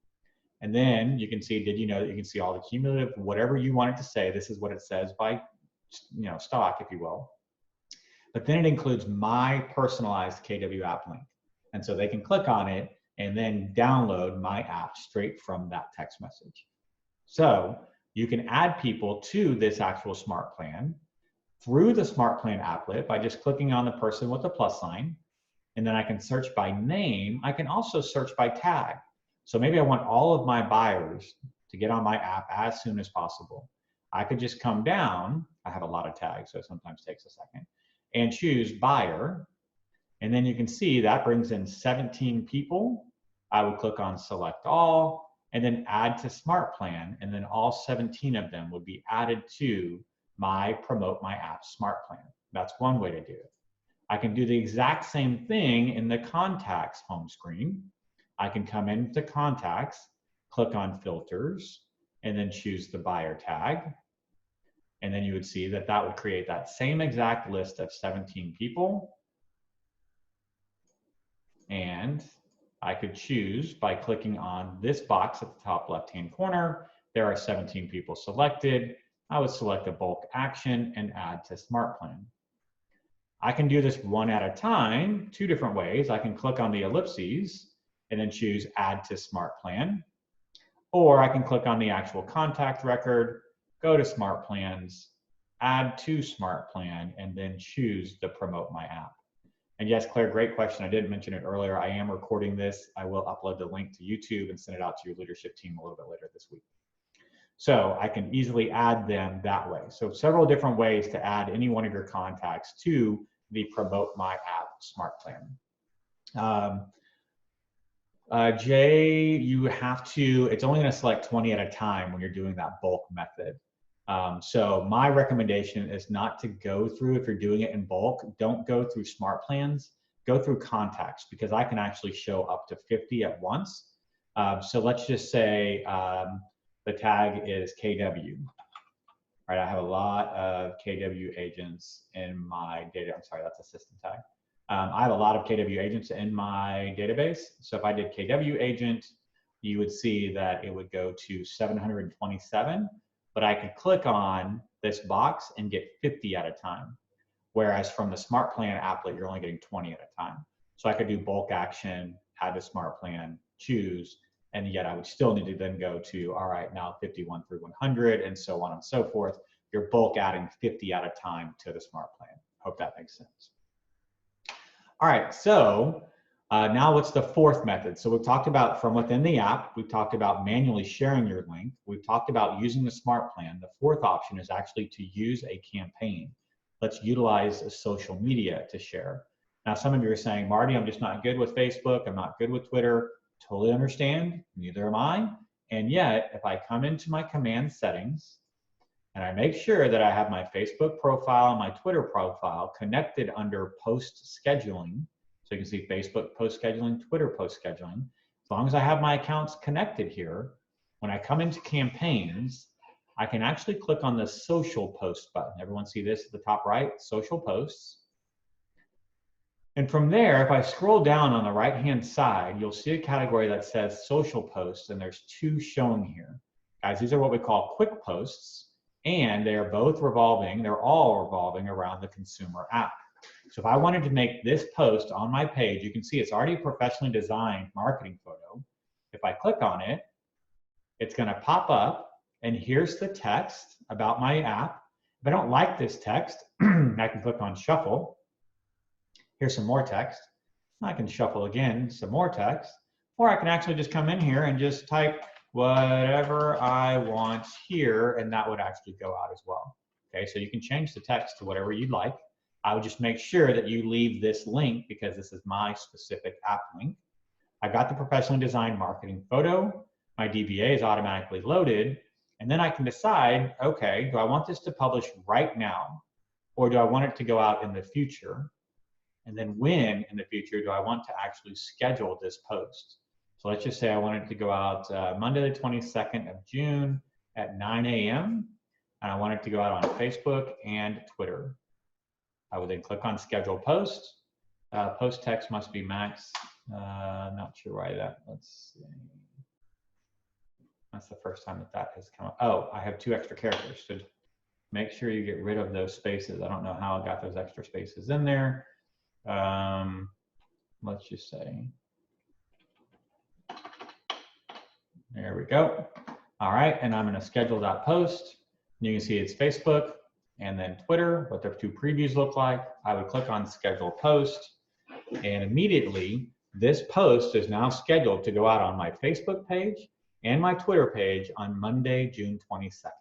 And then you can see, did you know that you can see all the cumulative, whatever you want it to say, this is what it says by stock, if you will. But then it includes my personalized KW app link. And so they can click on it and then download my app straight from that text message. So you can add people to this actual smart plan through the smart plan applet by just clicking on the person with the plus sign. And then I can search by name. I can also search by tag. So maybe I want all of my buyers to get on my app as soon as possible. I could just come down. I have a lot of tags, so it sometimes takes a second, and choose buyer. And then you can see that brings in 17 people. I would click on select all and then add to smart plan. And then all 17 of them would be added to my promote my app smart plan. That's one way to do it. I can do the exact same thing in the contacts home screen. I can come into contacts, click on filters, and then choose the buyer tag. And then you would see that that would create that same exact list of 17 people. And I could choose by clicking on this box at the top left-hand corner. There are 17 people selected. I would select a bulk action and add to smart plan. I can do this one at a time, two different ways. I can click on the ellipses and then choose add to smart plan. Or I can click on the actual contact record, go to smart plans, add to smart plan, and then choose the promote my app. And yes, Claire, great question. I didn't mention it earlier. I am recording this. I will upload the link to YouTube and send it out to your leadership team a little bit later this week. So I can easily add them that way. So several different ways to add any one of your contacts to the promote my app smart plan. Jay, you have to, it's only going to select 20 at a time when you're doing that bulk method. So my recommendation is not to go through, if you're doing it in bulk, don't go through smart plans, go through contacts, because I can actually show up to 50 at once. So let's just say the tag is KW. Right, I have a lot of KW agents in my data. I'm sorry, that's a system tag. I have a lot of KW agents in my database. So if I did KW agent, you would see that it would go to 727, but I could click on this box and get 50 at a time. Whereas from the smart plan applet, you're only getting 20 at a time. So I could do bulk action, add to smart plan, choose, and yet I would still need to then go to, all right, now 51 through 100 and so on and so forth. You're bulk adding 50 at a time to the smart plan. Hope that makes sense. All right, so now what's the fourth method? So we've talked about from within the app, we've talked about manually sharing your link. We've talked about using the smart plan. The fourth option is actually to use a campaign. Let's utilize a social media to share. Now, some of you are saying, Marty, I'm just not good with Facebook. I'm not good with Twitter. Totally understand, neither am I. And yet, if I come into my command settings and I make sure that I have my Facebook profile and my Twitter profile connected under post scheduling, so you can see Facebook post scheduling, Twitter post scheduling, as long as I have my accounts connected here, when I come into campaigns, I can actually click on the social post button. Everyone see this at the top right, social posts. And from there, if I scroll down on the right-hand side, you'll see a category that says social posts, and there's two shown here. Guys, these are what we call quick posts, and they're both revolving, they're all revolving around the consumer app. So if I wanted to make this post on my page, you can see it's already a professionally designed marketing photo. If I click on it, it's gonna pop up, And here's the text about my app. If I don't like this text, I can click on shuffle. Here's some more text. I can shuffle again, some more text, or I can actually just come in here and just type whatever I want here, and that would actually go out as well. Okay, so you can change the text to whatever you'd like. I would just make sure that you leave this link because this is my specific app link. I got the professionally designed marketing photo. My DBA is automatically loaded. And then I can decide, okay, do I want this to publish right now? Or do I want it to go out in the future? And then when in the future do I want to actually schedule this post? So let's just say I want it to go out Monday the 22nd of June at 9 a.m. And I want it to go out on Facebook and Twitter. I would then click on schedule post. Post text must be max. Not sure why that, let's see. That's the first time that has come up. Oh, I have 2 extra characters. So make sure you get rid of those spaces. I don't know how I got those extra spaces in there. Let's just say, there we go. All right, and I'm going to schedule that post. You can see it's Facebook and then Twitter, what the 2 previews look like. I would click on schedule post, and immediately this post is now scheduled to go out on my Facebook page and my Twitter page on Monday, June 22nd.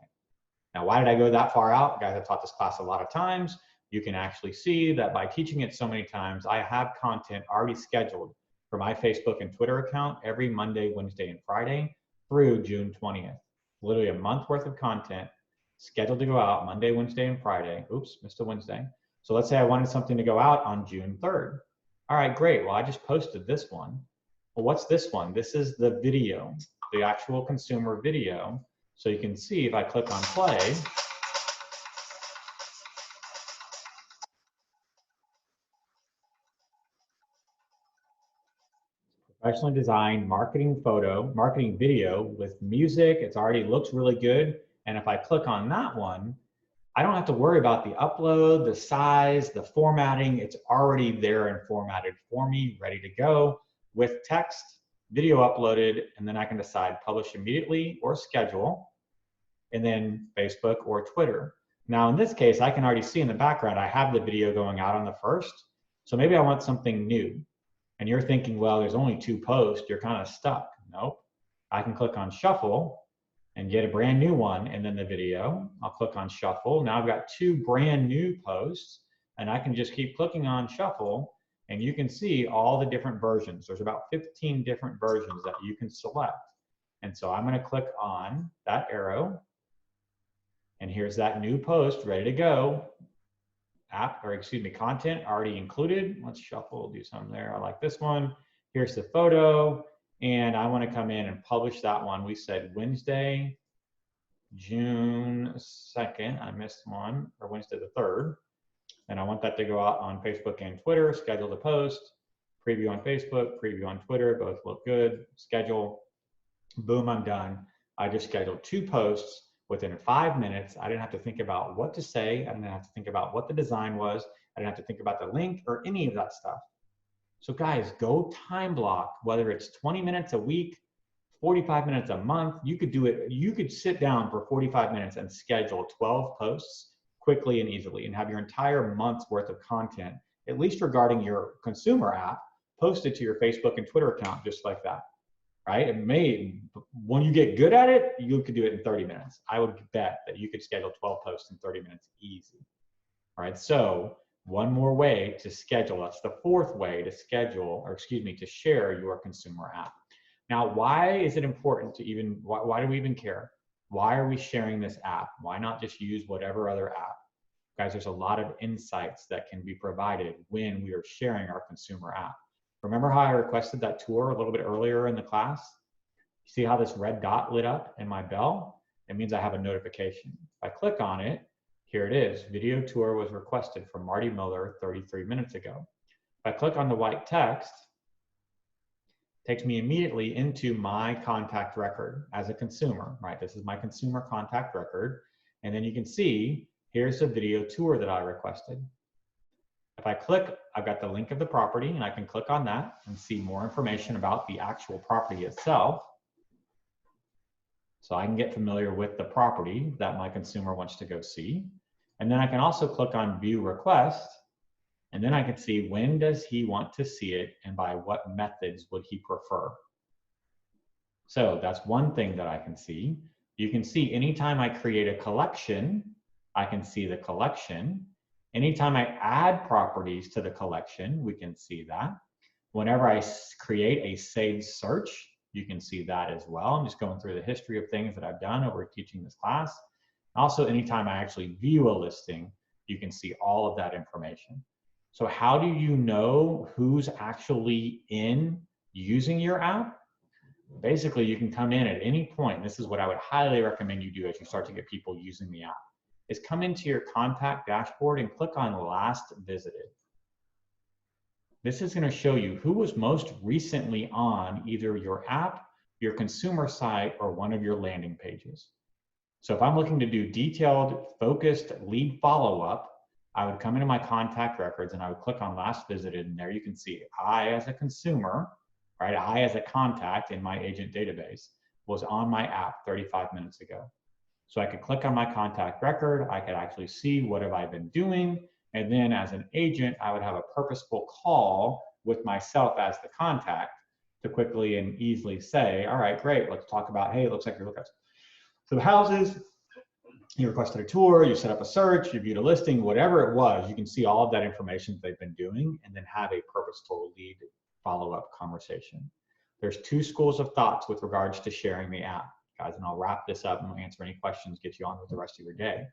Now, why did I go that far out? Guys, I've taught this class a lot of times. You can actually see that by teaching it so many times, I have content already scheduled for my Facebook and Twitter account every Monday, Wednesday, and Friday through June 20th. Literally a month worth of content scheduled to go out Monday, Wednesday, and Friday. Oops, missed a Wednesday. So let's say I wanted something to go out on June 3rd. All right, great. Well, I just posted this one. Well, what's this one? This is the video, the actual consumer video. So you can see if I click on play, professionally designed marketing video with music. It's already looks really good. And if I click on that one, I don't have to worry about the upload, the size, the formatting. It's already there and formatted for me, ready to go with text, video uploaded, and then I can decide publish immediately or schedule, and then Facebook or Twitter. Now in this case, I can already see in the background, I have the video going out on the 1st. So maybe I want something new. And you're thinking, well, there's only 2 posts, you're kind of stuck. Nope. I can click on shuffle and get a brand new one, and then the video. I'll click on shuffle. Now I've got 2 brand new posts, and I can just keep clicking on shuffle, and you can see all the different versions. There's about 15 different versions that you can select. And so I'm going to click on that arrow, and here's that new post ready to go. Content already included. Let's shuffle, do something there. I like this one. Here's the photo, and I want to come in and publish that one. We said Wednesday, June 2nd. I missed one, or Wednesday the 3rd. And I want that to go out on Facebook and Twitter. Schedule the post, preview on Facebook, preview on Twitter. Both look good. Schedule. Boom, I'm done. I just scheduled 2 posts within 5 minutes. I didn't have to think about what to say. I didn't have to think about what the design was. I didn't have to think about the link or any of that stuff. So guys, go time block, whether it's 20 minutes a week, 45 minutes a month. You could do it. You could sit down for 45 minutes and schedule 12 posts quickly and easily and have your entire month's worth of content, at least regarding your consumer app, posted to your Facebook and Twitter account just like that. Right? It may, when you get good at it, you could do it in 30 minutes. I would bet that you could schedule 12 posts in 30 minutes easy. All right, so one more way to schedule, that's the 4th way to schedule, or excuse me, to share your consumer app. Now, why is it important to even, why do we even care? Why are we sharing this app? Why not just use whatever other app? Guys, there's a lot of insights that can be provided when we are sharing our consumer app. Remember how I requested that tour a little bit earlier in the class? See how this red dot lit up in my bell? It means I have a notification. If I click on it, here it is. Video tour was requested from Marty Miller 33 minutes ago. If I click on the white text, it takes me immediately into my contact record as a consumer, right? This is my consumer contact record. And then you can see, here's the video tour that I requested. If I click, I've got the link of the property, and I can click on that and see more information about the actual property itself. So I can get familiar with the property that my consumer wants to go see. And then I can also click on view request. And then I can see when does he want to see it and by what methods would he prefer. So that's one thing that I can see. You can see anytime I create a collection, I can see the collection. Anytime I add properties to the collection, we can see that. Whenever I create a saved search, you can see that as well. I'm just going through the history of things that I've done over teaching this class. Also, anytime I actually view a listing, you can see all of that information. So how do you know who's actually in using your app? Basically, you can come in at any point. This is what I would highly recommend you do as you start to get people using the app, is come into your contact dashboard and click on last visited. This is going to show you who was most recently on either your app, your consumer site, or one of your landing pages. So if I'm looking to do detailed, focused lead follow-up, I would come into my contact records and I would click on last visited, and there you can see I as a consumer, right? I as a contact in my agent database was on my app 35 minutes ago. So I could click on my contact record, I could actually see what have I been doing, and then as an agent, I would have a purposeful call with myself as the contact to quickly and easily say, all right, great, let's talk about, hey, it looks like you're looking at some houses, you requested a tour, you set up a search, you viewed a listing, whatever it was, you can see all of that information they've been doing and then have a purposeful lead follow-up conversation. There's two schools of thoughts with regards to sharing the app, guys, and I'll wrap this up and we'll answer any questions, get you on with the rest of your day.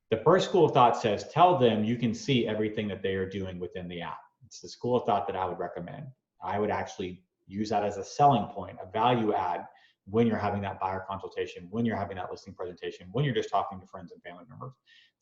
The first school of thought says, tell them you can see everything that they are doing within the app. It's the school of thought that I would recommend. I would actually use that as a selling point, a value add when you're having that buyer consultation, when you're having that listing presentation, when you're just talking to friends and family members.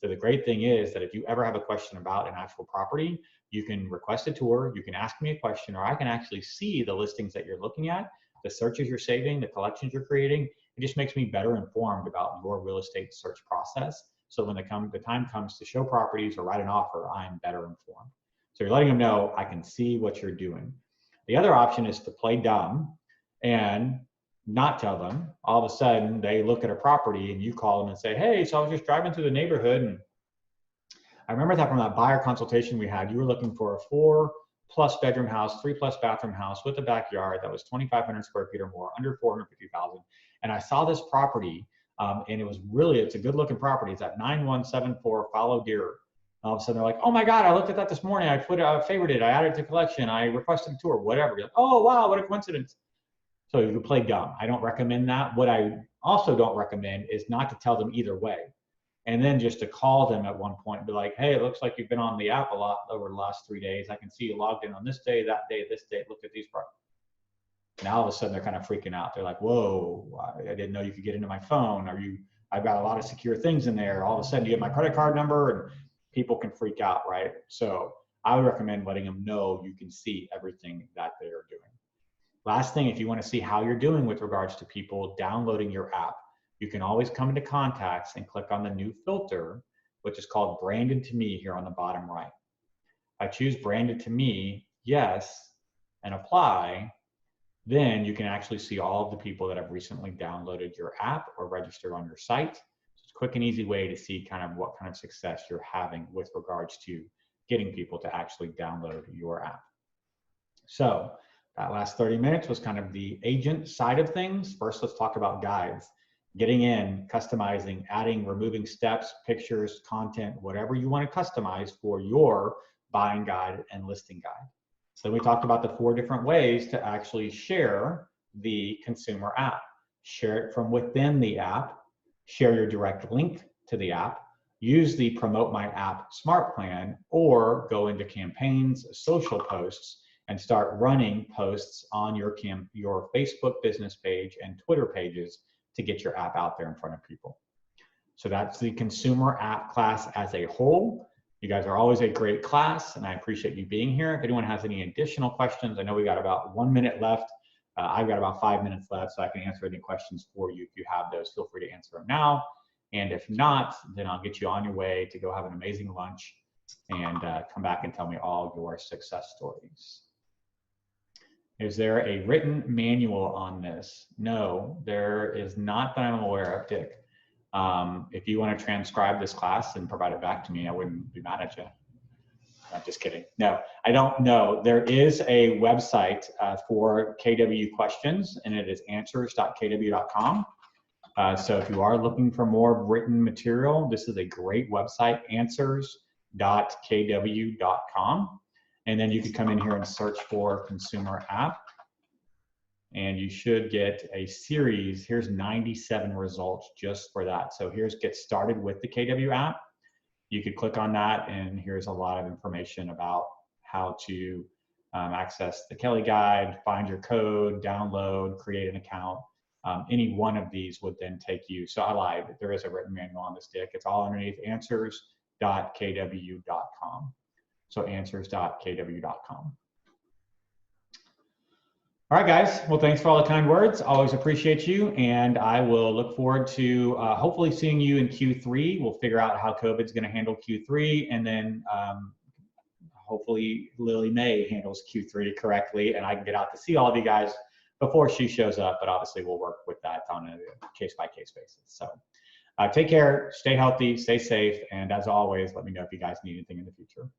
So the great thing is that if you ever have a question about an actual property, you can request a tour, you can ask me a question, or I can actually see the listings that you're looking at, the searches you're saving, the collections you're creating. It just makes me better informed about your real estate search process. So when the time comes to show properties or write an offer, I'm better informed. So you're letting them know I can see what you're doing. The other option is to play dumb and not tell them. All of a sudden, they look at a property and you call them and say, hey, so I was just driving through the neighborhood and I remember that from that buyer consultation we had, you were looking for a 4+ bedroom house, 3+ bathroom house with a backyard that was 2,500 square feet or more, under 450,000. And I saw this property and it's a good looking property. It's at 9174 Follow Deer. All of a sudden they're like, oh my God, I looked at that this morning. I favorited it. I added it to collection. I requested a tour, whatever. You're like, oh, wow, what a coincidence. So you can play dumb. I don't recommend that. What I also don't recommend is not to tell them either way. And then just to call them at one point and be like, hey, it looks like you've been on the app a lot over the last 3 days. I can see you logged in on this day, that day, this day. Look at these properties. Now all of a sudden they're kind of freaking out. They're like, whoa, I didn't know you could get into my phone. I've got a lot of secure things in there. All of a sudden you get my credit card number and people can freak out, right? So I would recommend letting them know you can see everything that they are doing. Last thing, if you want to see how you're doing with regards to people downloading your app, you can always come into contacts and click on the new filter, which is called branded to me here on the bottom right. I choose branded to me, yes, and apply. Then you can actually see all of the people that have recently downloaded your app or registered on your site. It's a quick and easy way to see kind of what kind of success you're having with regards to getting people to actually download your app. So that last 30 minutes was kind of the agent side of things. First, let's talk about guides. Getting in, customizing, adding, removing steps, pictures, content, whatever you want to customize for your buying guide and listing guide. So we talked about the 4 different ways to actually share the consumer app. Share it from within the app, share your direct link to the app, use the Promote My App Smart Plan, or go into campaigns, social posts, and start running posts on your Facebook business page and Twitter pages to get your app out there in front of people. So that's the consumer app class as a whole. You guys are always a great class, and I appreciate you being here. If anyone has any additional questions, I know we got about 1 minute left. I've got about 5 minutes left, so I can answer any questions for you. If you have those, feel free to answer them now. And if not, then I'll get you on your way to go have an amazing lunch and come back and tell me all your success stories. Is there a written manual on this? No, there is not that I'm aware of, Dick. If you want to transcribe this class and provide it back to me, I wouldn't be mad at you. I'm just kidding. No, I don't know. There is a website for KW questions, and it is answers.kw.com. So if you are looking for more written material, this is a great website, answers.kw.com. And then you can come in here and search for consumer app. And you should get a series. Here's 97 results just for that. So here's get started with the KW app. You could click on that, and here's a lot of information about how to access the Kelly Guide, find your code, download, create an account. Any one of these would then take you. So I lied. There is a written manual on this, Dick. It's all underneath answers.kw.com. So answers.kw.com. All right, guys. Well, thanks for all the kind words. Always appreciate you. And I will look forward to hopefully seeing you in Q3. We'll figure out how COVID's going to handle Q3. And then hopefully Lily May handles Q3 correctly. And I can get out to see all of you guys before she shows up. But obviously, we'll work with that on a case-by-case basis. So take care. Stay healthy. Stay safe. And as always, let me know if you guys need anything in the future.